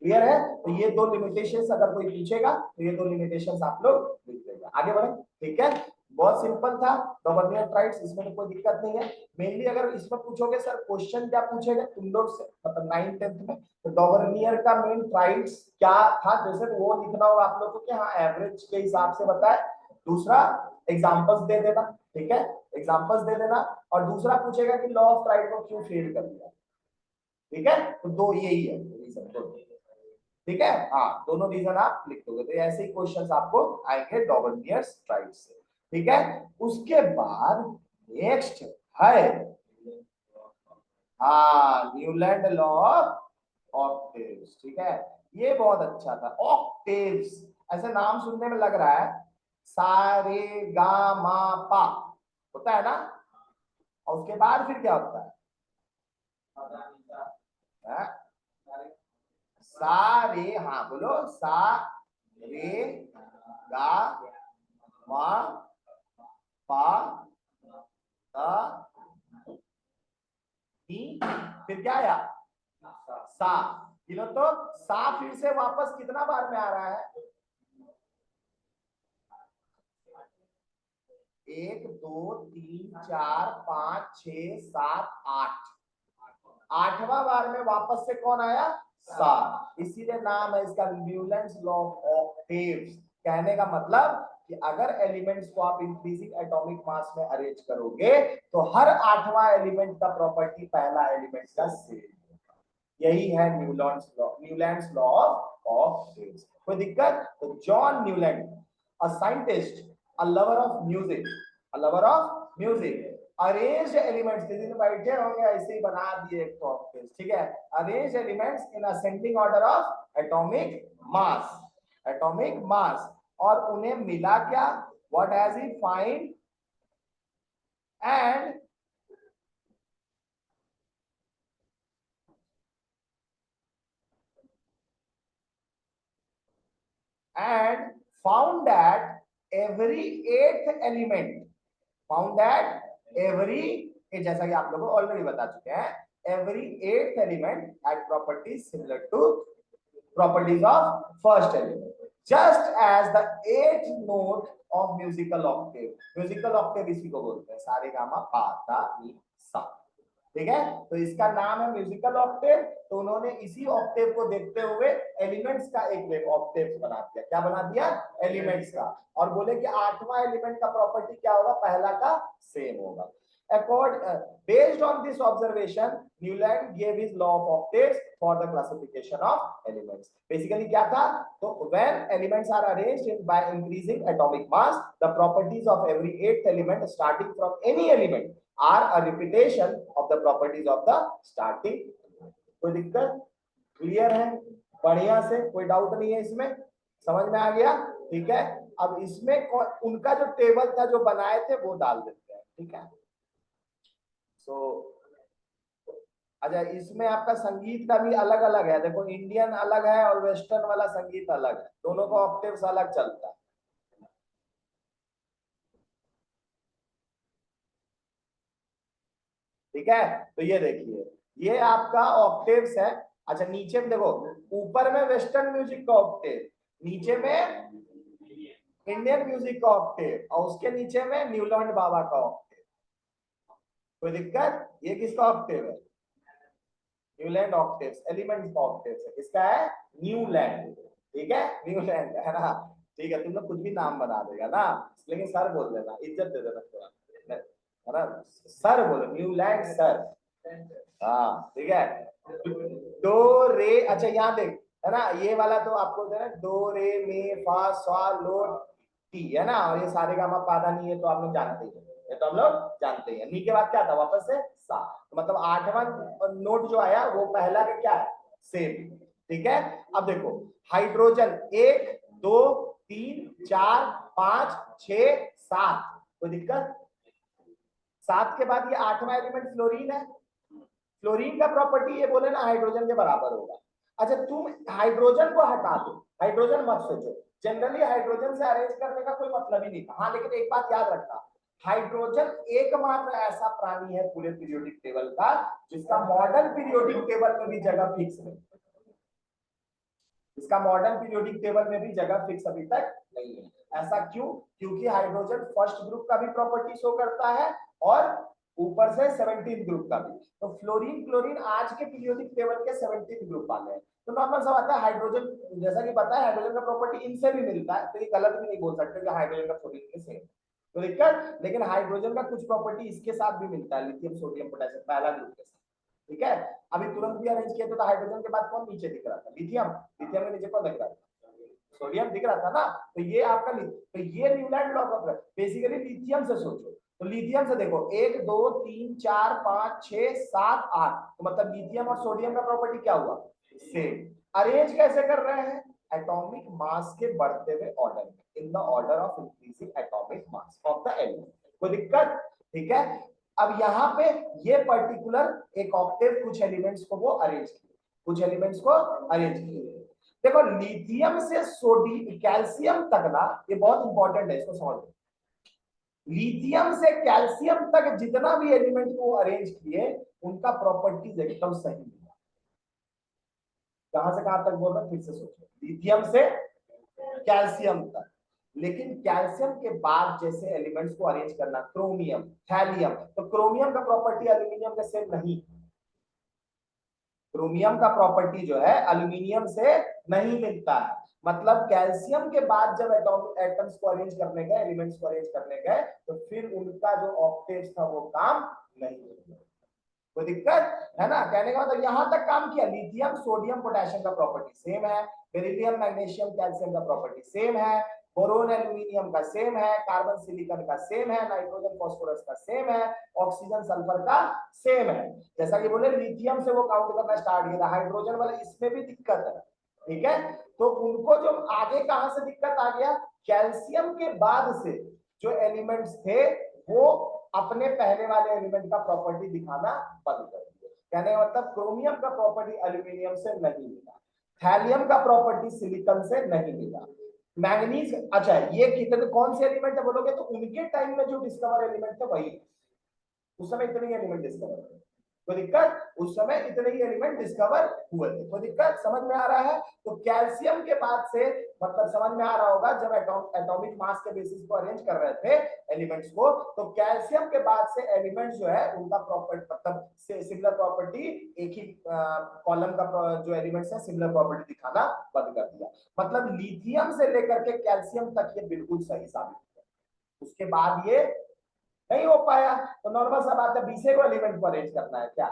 क्लियर है, तो ये दो लिमिटेशंस अगर कोई पूछेगा तो ये दो लिमिटेशंस आप लोग लिख देगा। आगे बढ़े, ठीक है। बहुत सिंपल था डॉबर्नियर ट्राइड्स, इसमें तो कोई दिक्कत नहीं है। मेनली अगर इसमें पूछोगे सर क्वेश्चन क्या पूछेगा तुम लोग से, मतलब 9th 10th में, तो डॉबर्नियर का मेन ट्राइड्स क्या था, जैसे वो लिखना होगा आप लोगों को कि हाँ एवरेज के हिसाब से बताए, दूसरा एग्जांपल्स दे देना, ठीक है, एग्जांपल्स दे देना, और दूसरा पूछेगा कि लॉ ऑफ ट्राइड को क्यों फेल कर दिया, ठीक है। तो दो यही है रीजन, दो, ठीक है। हाँ दोनों रीजन आप लिख दोगे, तो ऐसे ही क्वेश्चंस आपको आएंगे डॉबर्नियर्स ट्राइड से, ठीक है। उसके बाद नेक्स्ट है हाँ न्यूलैंड लॉ ऑफ ऑक्टेव्स, ठीक है। ये बहुत अच्छा था, ऑक्टेव्स ऐसे नाम सुनने में लग रहा है सा रे गा मा पा होता है ना, और उसके बाद फिर क्या होता है, हाँ? सा रे, हाँ बोलो, सा रे गा मा पा ता नी, फिर क्या आया सा। ये तो सा फिर से वापस कितना बार में आ रहा है, 1 2 3 4 5 6 7 8, 8वां बार में वापस से कौन आया, सा। इसीलिए नाम है इसका न्यूलैंड्स लॉ ऑफ ऑक्टेव्स। कहने का मतलब कि अगर एलिमेंट्स को आप इंक्रीजिंग एटॉमिक मास में अरेंज करोगे तो हर 8वां एलिमेंट का प्रॉपर्टी पहला एलिमेंट का सेम, यही है न्यूलैंड्स लॉ ऑफ ऑक्टेव्स। कोई दिक्कत, तो John Newland, a scientist, a lover of music, a lover of music arrange elements, जिन बैठे होंगे ऐसे ही बना दिए एक ऑक्टेव्स, ठीक है। Arrange elements in ascending order of atomic mass, atomic mass, और उन्हें मिला क्या, what has he find and and found that every eighth element, found that every, जैसा कि आप लोगों को ऑलरेडी बता चुके हैं, every eighth element had properties similar to properties of first element, just as the eighth note of musical octave, musical octave इसी को बोलते हैं सा रे गा मा पा ता नी सा, ठीक है। तो इसका नाम है म्यूजिकल ऑक्टेव। तो उन्होंने इसी ऑक्टेव को देखते हुए एलिमेंट्स का एक ऑक्टेव बना दिया, क्या बना दिया, एलिमेंट्स का, और बोले कि 8वां एलिमेंट का प्रॉपर्टी क्या होगा, पहला का सेम होगा। Based on this observation, Newland gave his law of octaves for the classification of elements. Basically क्या था, तो when elements are arranged by increasing atomic mass, the properties of every 8th element starting from any element are a repetition of the properties of the starting. कोई दिक्कत, clear है? बढ़िया से, कोई doubt नहीं है इसमें, समझ में आ गया? ठीक है, अब इसमें उनका जो टेबल था जो बनाए थे वो डाल देते हैं, ठीक है। सो अच्छा, इसमें आपका संगीत का भी अलग अलग है, देखो इंडियन अलग है और वेस्टर्न वाला संगीत अलग है, दोनों का ऑक्टेव्स अलग चलता है। ठीक है, तो ये देखिए, ये आपका ऑक्टेव्स है। अच्छा, नीचे में देखो, ऊपर में वेस्टर्न म्यूजिक का ऑक्टेव, नीचे में इंडियन म्यूजिक का ऑक्टेव, और उसके नीचे में न्यूलैंड बाबा का ऑक्टेव। कोई दिक्कत? ये किसका ऑक्टेव है? न्यूलैंड ऑक्टेव्स, एलिमेंट्स का ऑक्टेव्स है, किसका है? न्यूलैंड। ठीक है, न्यूलैंड है ना। ठीक है, तुम लोग कुछ भी नाम बना देगा ना, लेकिन सर बोल देना, इज्जत दे देना थोड़ा, है ना, सर बोलो, न्यूलैंड सर। हाँ ठीक है, दो रे, अच्छा यहाँ देख, है ना, ये वाला तो आपको देना, दो रे मे फा सा लो टी, है ना, और ये सारे गामा पादा नहीं है तो आप लोग जानते ही हैं, ये तो हम लोग जानते हैं। नी के बाद क्या था वापस से सा, तो मतलब आठवां नोट जो आया वो पहला का क्या है? सेम। ठीक है, अब देखो, हाइड्रोजन 1 2 3 4 5 6 7, कोई दिक्कत? 7 के बाद ये आठवां एलिमेंट फ्लोरीन है, फ्लोरीन का प्रॉपर्टी ये बोले ना हाइड्रोजन के बराबर होगा। अच्छा, तुम हाइड्रोजन को हटा दो, हाइड्रोजन मत सोचो, जनरली हाइड्रोजन से अरेंज करने का कोई मतलब ही नहीं था। हाँ, लेकिन एक बात याद रखना, हाइड्रोजन एकमात्र ऐसा प्राणी है पूरे पीरियोडिक टेबल का जिसका मॉडर्न पीरियोडिक टेबल में भी जगह फिक्स नहीं, इसका मॉडर्न पीरियोडिक टेबल में भी जगह फिक्स अभी तक नहीं है। ऐसा क्यों? क्योंकि हाइड्रोजन फर्स्ट ग्रुप का भी प्रॉपर्टी शो करता है और ऊपर से 17 ग्रुप का भी। तो फ्लोरीन क्लोरीन आज के पीरियोडिक टेबल के 17 ग्रुप वाले हैं। तो नॉर्मल सा आता है, हाइड्रोजन जैसा कि पता है हाइड्रोजन का प्रॉपर्टी इनसे भी मिलता है, तो ये गलत भी नहीं बोल सकते कि हाइड्रोजन का फ्लोरीन के सेम तो दिक्कत। लेकिन हाइड्रोजन का कुछ प्रॉपर्टी इसके साथ भी मिलता है, लिथियम सोडियम पोटेशियम पहला ग्रुप के साथ। ठीक है, अभी तुरंत भी अरेंज किया तो हाइड्रोजन के बाद कौन नीचे दिख रहा था? लिथियम। लिथियम के नीचे कौन दिख रहा था? सोडियम दिख रहा था ना। तो ये आपका तो ये न्यूलैंड लॉ का बेसिकली लिथियम से सोचो, तो लिथियम से देखो 1 2 3 4 5 6 7 8, तो मतलब लिथियम और सोडियम का प्रॉपर्टी क्या हुआ? सेम। अरेंज कैसे कर रहे हैं? एटॉमिक मास के बढ़ते हुए ऑर्डर में, इन the order of increasing atomic mass of the element. कोई दिक्कत? ठीक है, अब यहाँ पे ये पर्टिकुलर एक ऑक्टेव कुछ एलिमेंट्स को वो अरेंज किए, कुछ एलिमेंट्स को अरेंज किए। देखो, लिथियम से सोडियम कैल्शियम तक ना, ये बहुत इंपॉर्टेंट है, इसको समझ लो। लिथियम से कैल्शियम तक जितना भी एलिमेंट को अरेंज किए उनका प्रॉपर्टीज एकदम सही मिला। कहां से कहां तक बोल रहा हूं, फिर से सोचो, लिथियम से कैल्शियम तक। लेकिन कैल्शियम के बाद जैसे एलिमेंट्स को अरेंज करना, क्रोमियम थैलियम, तो क्रोमियम का प्रॉपर्टी एल्यूमिनियम के सेम नहीं, क्रोमियम का प्रॉपर्टी जो है एल्यूमिनियम से नहीं मिलता है। मतलब कैल्शियम के बाद जब एटम्स को अरेंज करने गए, एलिमेंट्स को अरेंज करने गए, तो फिर उनका जो ऑक्टेव था वो काम नहीं किया। कोई दिक्कत है ना? कहने का मतलब यहां तक काम किया, लिथियम सोडियम पोटेशियम का प्रॉपर्टी सेम है, बेरिलियम मैग्नीशियम कैल्शियम का प्रॉपर्टी सेम है, बोरोन एल्यूमिनियम का सेम है, कार्बन सिलिकॉन का सेम है, नाइट्रोजन फास्फोरस का सेम है, ऑक्सीजन सल्फर का सेम है। जैसा कि बोले लिथियम से वो काउंट करना स्टार्ट किया, हाइड्रोजन वाले इसमें भी दिक्कत है। ठीक है, तो उनको जो आगे कहां से दिक्कत आ गया, कैल्शियम के बाद से जो एलिमेंट्स थे वो अपने पहले वाले एलिमेंट का प्रॉपर्टी दिखाना बंद कर दिया। कहने का मतलब क्रोमियम का प्रॉपर्टी एल्यूमिनियम से नहीं मिला, थैलियम का प्रॉपर्टी सिलिकॉन से नहीं मिला, मैंगनीज। अच्छा, ये कितने कौन से एलिमेंट है बोलोगे, तो उनके टाइम में जो डिस्कवर एलिमेंट थे वही, उस समय इतने एलिमेंट डिस्कवर थे। कोई दिक्कत? उस समय इतने ही एलिमेंट डिस्कवर हुए थे। कोई दिक्कत? समझ में आ रहा है? तो कैल्शियम के बाद से मतलब समझ में आ रहा होगा, जब एटॉमिक मास के बेसिस को अरेंज कर रहे थे एलिमेंट्स को, तो कैल्शियम के बाद से एलिमेंट्स जो है उनका प्रॉपर्टी मतलब सिमिलर प्रॉपर्टी, एक ही कॉलम का जो एलिमेंट्स है सिमिलर प्रॉपर्टी दिखाना बंद कर दिया। मतलब लिथियम से लेकर के कैल्शियम तक ये बिल्कुल सही साबित हुआ, उसके बाद ये नहीं हो पाया। तो नॉर्मल सा बात है, 20 को एलिमेंट को अरेंज करना है क्या?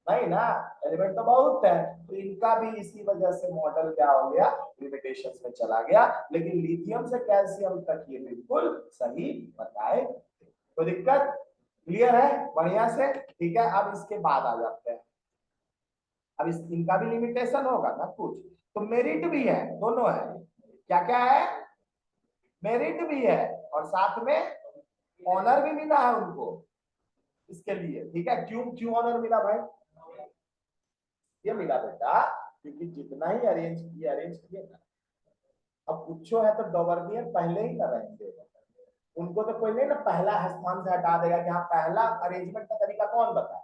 नहीं ना, एलिमेंट तो बहुत है, तो इनका भी इसी वजह से मॉडल क्या हो गया, लिमिटेशंस में चला गया। लेकिन लिथियम से कैल्शियम तक ये बिल्कुल सही बताए। कोई दिक्कत? क्लियर है? बढ़िया से। ठीक है, अब इसके बाद आ जाते हैं, अब इस इनका भी लिमिटेशन होगा ना कुछ, तो मेरिट भी है, दोनों है। क्या क्या है? मेरिट भी है और साथ में ऑनर भी मिला है उनको इसके लिए। ठीक है, क्यों क्यों ऑनर मिला भाई? ये मिला बेटा क्योंकि जितना ही अरेंज किए ना, अब कुछो है तो गवर्नियर पहले ही कर रहेंगे, उनको तो कोई नहीं ना पहला स्थान से हटा देगा कि हाँ पहला अरेंजमेंट का तरीका कौन बताए।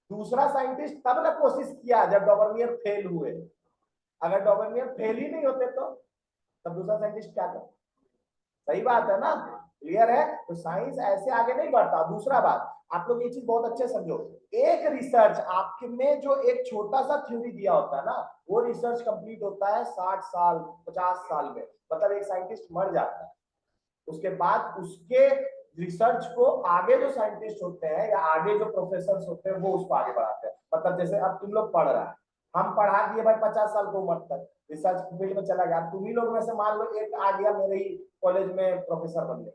दूसरा साइंटिस्ट तब ना कोशिश किया जब गवर्नियर फेल हुए, अगर गवर्नियर फेल ही नहीं होते तो तब दूसरा साइंटिस्ट क्या करे? सही बात है ना? क्लियर है? तो साइंस ऐसे आगे नहीं बढ़ता। दूसरा बात, आप लोग ये चीज बहुत अच्छे समझो, एक रिसर्च आपके में जो एक छोटा सा थ्योरी दिया होता है ना, वो रिसर्च कंप्लीट होता है 60 साल 50 साल में। मतलब एक साइंटिस्ट मर जाता है, उसके बाद उसके रिसर्च को आगे जो साइंटिस्ट होते हैं या आगे जो प्रोफेसर होते हैं वो उसको आगे बढ़ाते हैं। मतलब जैसे अब तुम लोग पढ़ रहा है, हम पढ़ा दिए भाई 50 साल की उम्र तक, रिसर्च फील्ड में चला गया, तुम ही लोग में से मान लो एक आ गया मेरे ही कॉलेज में प्रोफेसर बन गया,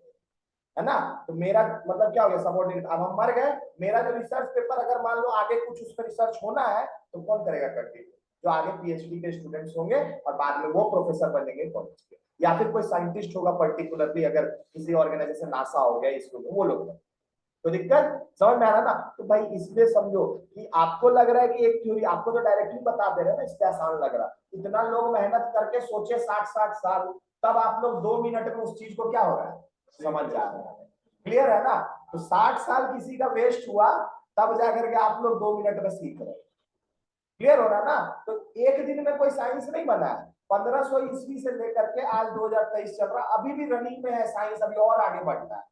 है ना? तो मेरा मतलब क्या हो गया? सबॉर्डिनेट। अब हम मर गए, मेरा जो रिसर्च पेपर अगर मान लो आगे कुछ उस पर रिसर्च होना है तो कौन करेगा? कंटिन्यू जो आगे पीएचडी के स्टूडेंट्स होंगे और बाद में वो प्रोफेसर बनेंगे कॉलेज के, या फिर कोई साइंटिस्ट होगा पर्टिकुलरली, अगर किसी ऑर्गेनाइजेशन नासा हो गया इसरो, वो लोग। तो दिक्कत समझ में आ रहा ना? तो भाई इसलिए समझो कि आपको लग रहा है कि एक थ्योरी आपको तो डायरेक्टली बता दे रहे हैं ना, इससे आसान लग रहा, इतना लोग मेहनत करके सोचे 60-60 साल, तब आप लोग 2 मिनट में उस चीज को क्या हो रहा है समझ जा रहे हैं। क्लियर है ना? तो 60 साल किसी का वेस्ट हुआ, तब जाकर के आप लोग 2 मिनट में सीख रहे हैं। क्लियर हो रहा ना? तो एक दिन में कोई साइंस नहीं बना है। 1500 ईस्वी से लेकर के आज 2023 चल रहा, अभी भी रनिंग में है साइंस, अभी और आगे बढ़ना है।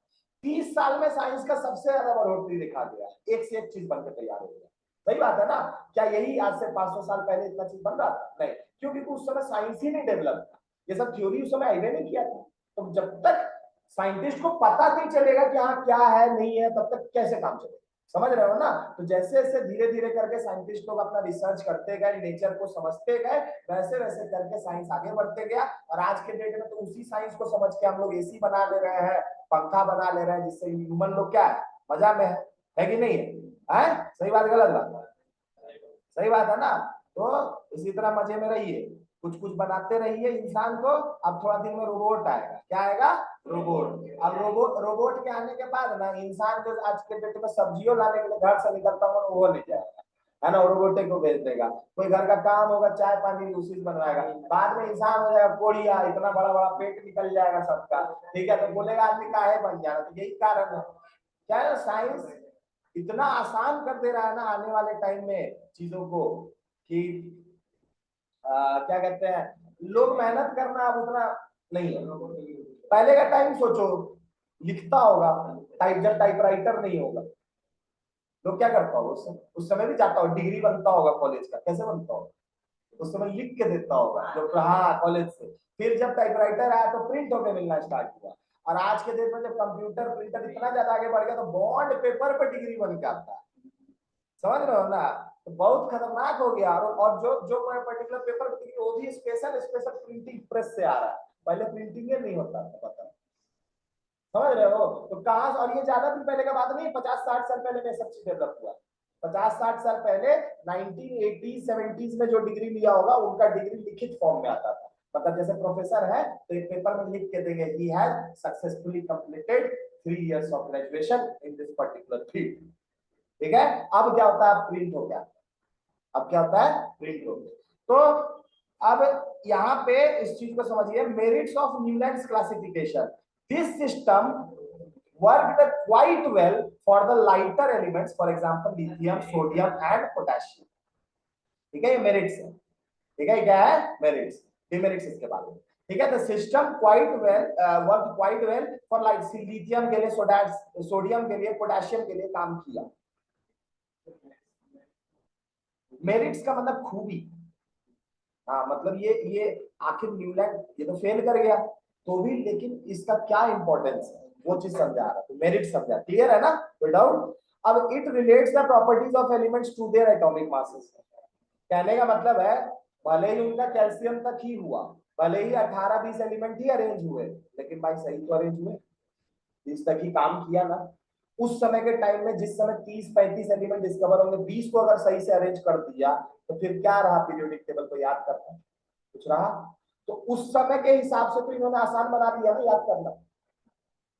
30 साल में साइंस का सबसे ज्यादा बढ़ोतरी दिखा दिया, एक से एक चीज बनकर तैयार हो गया। सही बात है ना? क्या यही आज से 500 साल पहले इतना चीज बन रहा था? नहीं, क्योंकि उस समय साइंस ही नहीं डेवलप था, ये सब थ्योरी उस समय आइडिया नहीं किया था। तो जब तक साइंटिस्ट को पता नहीं चलेगा कि हाँ क्या है नहीं है, तब तक कैसे काम चलेगा? समझ रहे हो ना? तो जैसे जैसे धीरे धीरे करके साइंटिस्ट लोग अपना रिसर्च करते गए, नेचर को समझते गए, वैसे वैसे करके साइंस आगे बढ़ते गया। और आज के डेट में तो उसी साइंस को समझ के हम लोग एसी बना ले रहे हैं, पंखा बना ले रहे हैं, जिससे ह्यूमन लोग क्या है, मजा में है कि नहीं है? सही बात गलत बात? सही बात है ना? तो इसी तरह मजे में रहिए, कुछ कुछ बनाते रहिए इंसान को। अब थोड़ा दिन में रोबोट आएगा। क्या आएगा? रोबोट। अब रोबोट के आने के बाद ना इंसान जो आज के डेट में सब्जियों लाने के लिए घर से निकलता होगा वो नहीं जाएगा, है ना? रोबोट को भेज देगा। कोई घर का काम होगा, चाय पानी उसी से बनवाएगा। बाद में इंसान हो जाएगा कोढ़िया, इतना बड़ा बड़ा पेट निकल जाएगा सबका। ठीक है, तो बोलेगा आदमी काहे बन जाना? तो यही कारण है। क्या है, साइंस इतना आसान कर दे रहा है ना आने वाले टाइम में चीजों को कि क्या कहते हैं, लोग मेहनत करना अब उतना नहीं है। पहले का टाइम सोचो, लिखता होगा टाइप, जब टाइपराइटर नहीं होगा लोग क्या करता होगा? उस समय भी जाता होगा, डिग्री बनता होगा कॉलेज का, कैसे बनता होगा? उस समय लिख के देता होगा जो, हाँ कॉलेज से। फिर जब टाइपराइटर आया तो प्रिंट होकर मिलना स्टार्ट हुआ। और आज के डेट में जब कंप्यूटर प्रिंटर इतना ज्यादा आगे बढ़ गया तो बॉन्ड पेपर पर डिग्री बन के आता है। समझ रहे हो ना? तो बहुत खतरनाक हो गया। और जो जो पर्टिकुलर पेपर डिग्री वो भी स्पेशल स्पेशल प्रिंटिंग प्रेस से आ रहा है, पहले प्रिंटिंग नहीं होता था, पता? समझ रहे हो? तो कहां, और ये ज्यादा दिन पहले का बात नहीं है, 50-60 साल पहले में सब चीज डेवलप हुआ। 50-60 साल पहले 1980s 70s में जो डिग्री लिया होगा उनका डिग्री लिखित फॉर्म में आता था। मतलब जैसे प्रोफेसर है तो एक पेपर में लिख के देंगे he has successfully completed 3 years of graduation in this particular field. ठीक है, अब क्या होता है? प्रिंट हो गया। अब क्या होता है? प्रिंट हो गया। तो अब यहाँ पे इस चीज को समझिए, merits of Newlands classification, this system worked quite well for the lighter elements, for example lithium, sodium and potassium. ठीक है, ये मेरिट्स है। ठीक है, क्या है? मेरिट्स। डिमेरिट्स इसके बाद में। ठीक है, the system quite well work quite well for light, lithium के लिए, सोडियम के लिए, पोटेशियम के लिए काम किया। मेरिट्स का मतलब खूबी। हाँ, मतलब ये आखिर न्यूलैंड ये तो फेल कर गया तो भी, लेकिन इसका क्या इंपॉर्टेंस है वो चीज समझा रहा, तो मेरिट समझा। क्लियर है ना? विदाउट, अब it relates the properties of elements to their atomic masses. कहने का मतलब है, भले ही उनका कैल्शियम तक ही हुआ, भले ही 18-20 एलिमेंट ही अरेंज हुए, लेकिन भाई सही तो अरेंज हुए, 20 तक ही काम किया ना। उस समय के टाइम में जिस समय 30-35 एलिमेंट डिस्कवर होंगे, 20 को अगर सही से अरेंज कर दिया तो फिर क्या रहा पीरियोडिक टेबल को याद करना, कुछ रहा? तो उस समय के हिसाब से तो इन्होंने आसान बना दिया ना याद करना।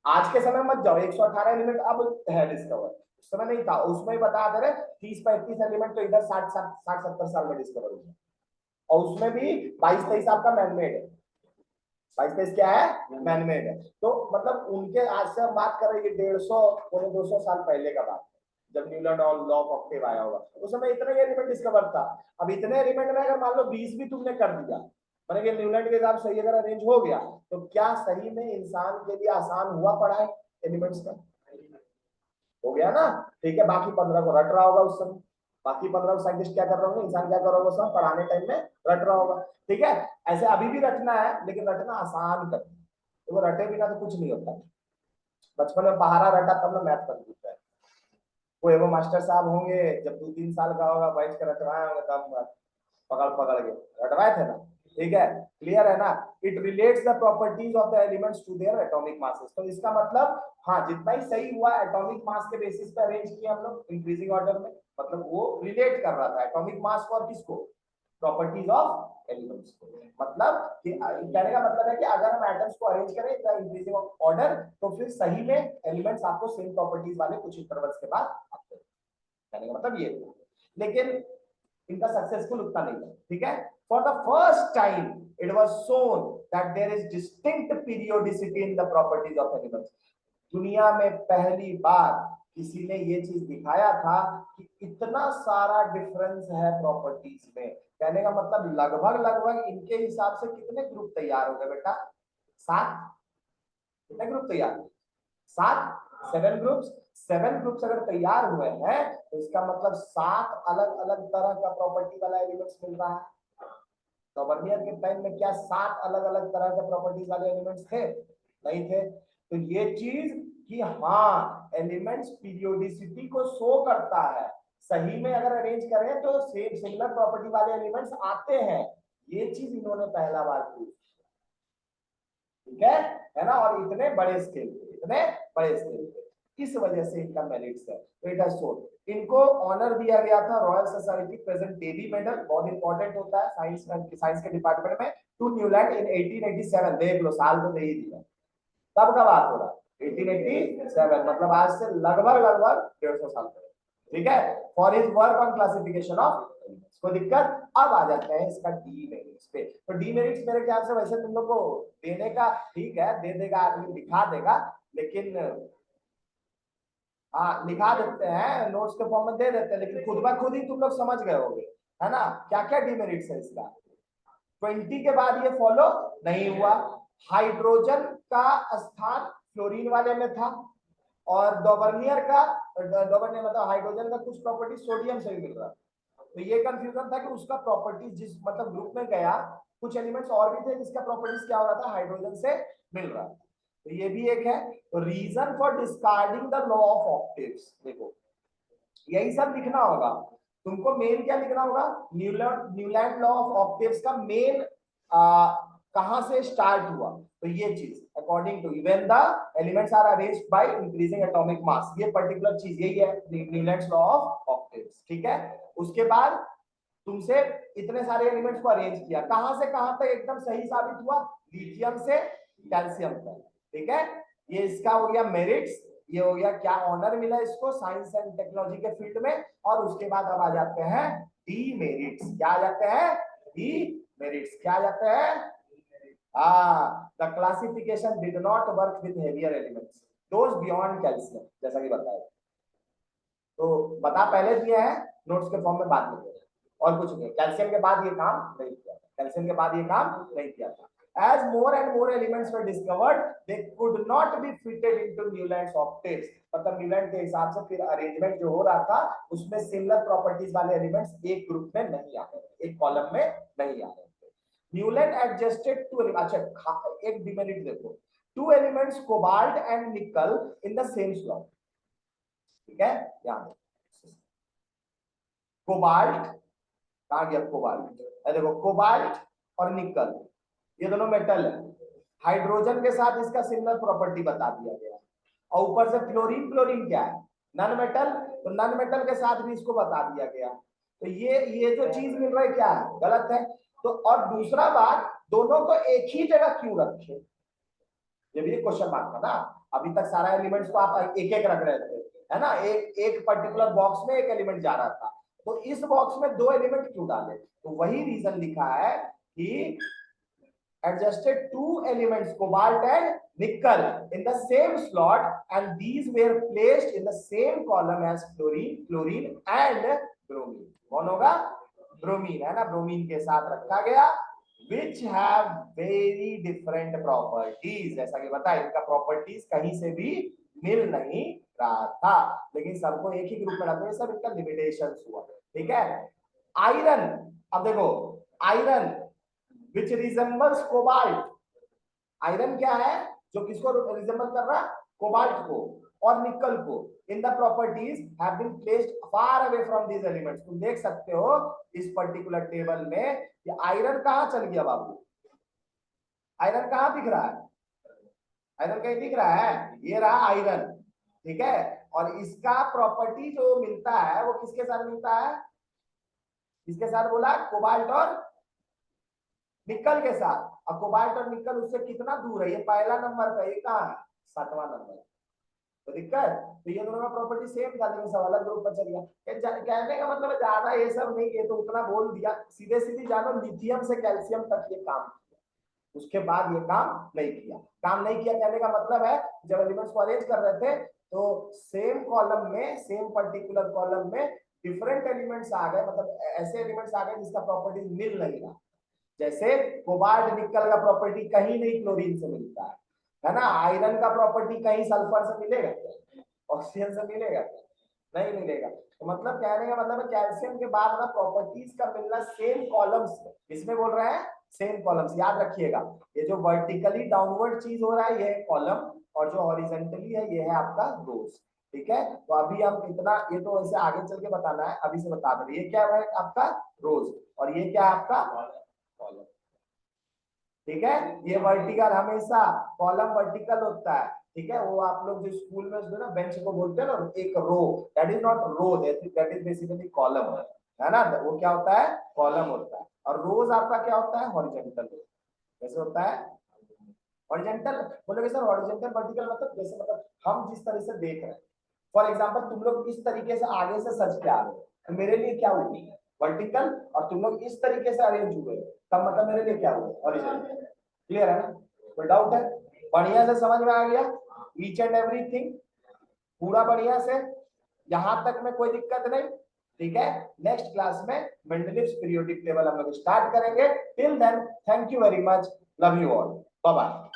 आज के समय मत जाओ, 118 एलिमेंट अब है डिस्कवर, उस समय नहीं था। उसमें ही बता दे रहे 30-35 एलिमेंट तो इधर 60-70 साल में डिस्कवर हुए, और उसमें भी 22-23 आपका मैनमेड है। 22-23 क्या है? मैनमेड है। तो मतलब उनके आज से हम बात कर रहे हैं 150-200 साल पहले का बात, जब न्यूलैंड और लॉ ऑफ ऑक्टेव आया होगा, उस समय इतने एलिमेंट डिस्कवर था। अब इतने एलिमेंट में अगर मान लो 20 भी तुमने कर दिया, माने कि न्यूलैंड के हिसाब सही अगर अरेंज हो गया, तो क्या सही में इंसान के लिए आसान हुआ पढ़ाई एलिमेंट्स का? हो गया ना? ठीक है, बाकी 15 को रट रहा होगा उस समय, बाकी 15 साइंटिस्ट क्या कर रहे होंगे, इंसान क्या कर रहा होगा, सब पढ़ाने टाइम में रट रहा होगा। ठीक है, ऐसे अभी भी रटना है, लेकिन रटना आसान कर, तो वो रटे बिना तो कुछ नहीं होता। बचपन में पहाड़ा रटा तब ना मैथ कंप्लीट है। वो एगो मास्टर साहब होंगे, जब 2-3 साल का होगा, बैठ कर रटवाए होंगे, तब पकड़ पकड़ के रटवाए थे ना। ठीक है, क्लियर है ना? It relates the properties of the elements to their atomic masses. तो इसका मतलब हाँ, जितना ही सही हुआ एटॉमिक मास के बेसिस पे अरेंज किया हम लोग इंक्रीजिंग ऑर्डर में, मतलब वो रिलेट कर रहा था एटॉमिक मास को और किसको, प्रॉपर्टीज ऑफ एलिमेंट्स को। मतलब कि कहने का मतलब है कि अगर हम एटम्स को अरेंज करें द इंक्रीजिंग ऑर्डर, तो फिर सही में एलिमेंट्स आपको सेम प्रॉपर्टीज वाले कुछ इंटरवल्स के बाद आते हैं। कहने का मतलब ये, लेकिन इनका सक्सेसफुल उतना नहीं है। ठीक है, for the first time it was shown that there is distinct periodicity in the properties of elements. दुनिया में पहली बार किसी ने ये चीज दिखाया था कि इतना सारा डिफरेंस है प्रॉपर्टीज में। कहने का मतलब लगभग लगभग इनके हिसाब से कितने ग्रुप तैयार हो गए बेटा? 7। कितने ग्रुप तैयार? 7, 7 ग्रुप्स। 7 ग्रुप्स अगर तैयार हुए हैं तो इसका मतलब 7 अलग अलग तरह का प्रॉपर्टी वाला एलिमेंट्स मिल रहा है। तो बर्नियर के टाइम में क्या 7 अलग अलग तरह के प्रॉपर्टीज वाले एलिमेंट्स थे? नहीं थे। तो ये चीज कि हाँ एलिमेंट्स पीरियोडिसिटी को शो करता है, सही में अगर अरेंज करें तो सेम सिमिलर प्रॉपर्टी वाले एलिमेंट्स आते हैं, ये चीज इन्होंने पहला बार प्रूव। ठीक है ना? और इतने बड़े स्केल पे, इतने बड़े स्केल पे, इस वजह से इनका मेरिट्स है। तो इट हैज शोन। इनको ऑनर दिया गया था royal society present Davy medal, बहुत इंपॉर्टेंट होता है साइंस के डिपार्टमेंट में, टू न्यूलैंड इन 1887। देख लो साल तो दे ही दिया। तब का बात हो रहा है 1887, मतलब आज से लगभग लगभग 150 साल पहले। ठीक है, for his work on classification of कोई दिक्कत? अब आ जाते हैं इसका डीमेरिट्स पे। तो डीमेरिट्स मेरे ख्याल से वैसे तुम लोग को देने का, ठीक है दे देगा आदमी, दिखा देगा, लेकिन हाँ लिखा देते हैं नोट्स के फॉर्म में दे देते हैं, लेकिन खुद ब खुद ही तुम लोग समझ गए होगे, है ना, क्या क्या डीमेरिट्स है इसका। 20 के बाद ये फॉलो नहीं हुआ। हाइड्रोजन का स्थान फ्लोरीन वाले में था, और डॉबर्नियर का, डॉबर्नियर मतलब हाइड्रोजन का कुछ प्रॉपर्टी सोडियम से भी मिल रहा, तो ये कंफ्यूजन था कि उसका प्रॉपर्टीज जिस मतलब ग्रुप में गया, कुछ एलिमेंट्स और भी थे जिसका प्रॉपर्टीज क्या हो रहा था, हाइड्रोजन से मिल रहा था। तो ये भी एक है। तो reason for discarding the law of octaves, देखो यही सब लिखना होगा तुमको। मेन क्या लिखना होगा, न्यूलैंड लॉ ऑफ ऑक्टेव्स का मेन कहां से स्टार्ट हुआ, तो ये चीज according to when the elements are arranged by increasing atomic mass, ये पर्टिकुलर चीज यही है न्यूलैंड्स लॉ ऑफ ऑक्टेव्स। ठीक है, उसके बाद तुमसे इतने सारे एलिमेंट्स को अरेंज किया, कहां से कहां तक एकदम सही साबित हुआ, लिथियम से कैल्शियम तक। ठीक है, ये इसका हो गया मेरिट्स, ये हो गया क्या ऑनर मिला इसको साइंस एंड टेक्नोलॉजी के फील्ड में। और उसके बाद अब आ जाते हैं डीमेरिट्स। क्या आ जाते हैं? डीमेरिट्स। क्या आ जाते हैं? The classification did not work with heavier elements those beyond calcium, जैसा कि बताया। तो बता पहले दिए हैं, नोट्स के फॉर्म में बाद में दिए, और कुछ नहीं। कैल्शियम के बाद ये काम नहीं किया था, कैल्शियम के बाद ये काम नहीं किया था। As more and more elements were discovered, they could not be fitted into Newland's octaves. मतलब न्यूलैंड के हिसाब से फिर अरेंजमेंट जो हो रहा था उसमें सिमिलर प्रॉपर्टीज वाले एलिमेंट्स एक ग्रुप में नहीं आ रहे, एक कॉलम में नहीं आ रहे थे। न्यूलैंड एडजस्टेड टू, अच्छा एक डिमेरिट देखो, 2 एलिमेंट्स कोबाल्ट एंड निकल इन द सेम स्लॉट। ठीक है, यहाँ कोबाल्ट, कहा गया कोबाल्ट, देखो कोबाल्ट और निकल ये दोनों मेटल है, हाइड्रोजन के साथ इसका सिमिलर प्रॉपर्टी बता दिया गया। और ऊपर से फ्लोरीन, फ्लोरीन क्या है, नॉन मेटल, तो नॉन मेटल के साथ भी इसको बता दिया गया। तो ये जो चीज मिल रहा है क्या है, गलत है। तो और दूसरा बात, दोनों को एक ही जगह क्यों रखे, ये भी एक क्वेश्चन मार्क था ना। अभी तक सारा एलिमेंट्स को आप एक एक रख रहे थे, है ना, एक पर्टिकुलर बॉक्स में एक एलिमेंट जा रहा था, तो इस बॉक्स में दो एलिमेंट क्यों डाले, तो वही रीजन लिखा है कि adjusted two elements cobalt and nickel in the same slot and these were placed in the same column as fluorine, chlorine and bromine. कौन होगा, ब्रोमीन, है ना, ब्रोमीन के साथ रखा गया, which have very different properties, जैसा कि बता इनका प्रॉपर्टीज कहीं से भी मिल नहीं रहा था, लेकिन सबको एक ही ग्रुप में रखते हैं, सब इनका लिमिटेशंस हुआ, ठीक है। आयरन, अब देखो iron which resembles cobalt, iron क्या है, जो किसको रिजेंबल कर रहा है, कोबाल्ट को और निकल को, in the properties have been placed far away from these elements. तुम देख सकते हो इस पर्टिकुलर टेबल में कि आयरन कहां चल गया बाबू, आयरन कहां दिख रहा है, आयरन कहीं दिख रहा है, ये रहा आयरन, ठीक है। और इसका प्रॉपर्टी जो मिलता है वो किसके साथ मिलता है, किसके साथ बोला, कोबाल्ट और निकल के साथ। अब कोबाल्ट और निकल उससे कितना दूर है, ये पहला नंबर पे, ये कहां है, 7वां नंबर, तो दिक्कत, तो ये दोनों का प्रॉपर्टी सेम था, लेकिन सब अलग ग्रुप पर चल गया। कहने का मतलब ज्यादा ये सब नहीं, ये तो उतना बोल दिया, सीधे सीधे जानो लिथियम से कैल्शियम तक ये काम किया, उसके बाद ये काम नहीं किया, काम नहीं किया कहने का मतलब है जब एलिमेंट्स को अरेंज कर रहे थे तो सेम कॉलम में, सेम पर्टिकुलर कॉलम में डिफरेंट एलिमेंट्स आ गए, मतलब ऐसे एलिमेंट्स आ गए जिसका प्रॉपर्टीज मिल नहीं रहा, जैसे कोबाल्ट निकल का प्रॉपर्टी कहीं नहीं क्लोरीन से मिलता है ना, आयरन का प्रॉपर्टी कहीं सल्फर से मिलेगा, ऑक्सीजन से मिलेगा, नहीं मिलेगा। तो मतलब कहने का मतलब है कैल्शियम के बाद ना प्रॉपर्टीज का मिलना सेम कॉलम्स में, इसमें बोल रहे हैं सेम कॉलम्स, याद रखिएगा ये जो वर्टिकली डाउनवर्ड चीज हो रहा है ये है कॉलम, और जो हॉरिजॉन्टली है ये है आपका रोज, ठीक है। तो अभी हम इतना, ये तो वैसे आगे चल के बताना है, अभी से बता दे, ये क्या है आपका रोज और ये क्या है आपका कॉलम, ठीक है। ये वर्टिकल, हमेशा कॉलम वर्टिकल होता है, ठीक है। वो आप लोग जो स्कूल में जो ना बेंच को बोलते हैं ना एक row, that is not row, that is basically column, है ना, वो क्या होता है, कॉलम होता है। और रोज आपका क्या होता है, हॉरिजॉन्टल, कैसे होता है, हॉरिजॉन्टल बोलोगे सर, हॉरिजॉन्टल वर्टिकल मतलब जैसे, मतलब हम जिस तरह से देख रहे हैं, फॉर एग्जांपल तुम लोग इस तरीके से आगे से सज के आ रहे हो तो मेरे लिए क्या हुई, वर्टिकल, और तुम लोग इस तरीके से अरेंज हुए तब मतलब मेरे लिए क्या हुआ, हॉरिजॉन्टल। क्लियर है ना, कोई डाउट है, बढ़िया से समझ में आ गया, ईच एंड एवरीथिंग पूरा बढ़िया से, यहां तक में कोई दिक्कत नहीं, ठीक है। नेक्स्ट क्लास में मेंडलीव्स पीरियोडिक टेबल हम लोग स्टार्ट करेंगे, till then thank you very much, love you all, bye bye.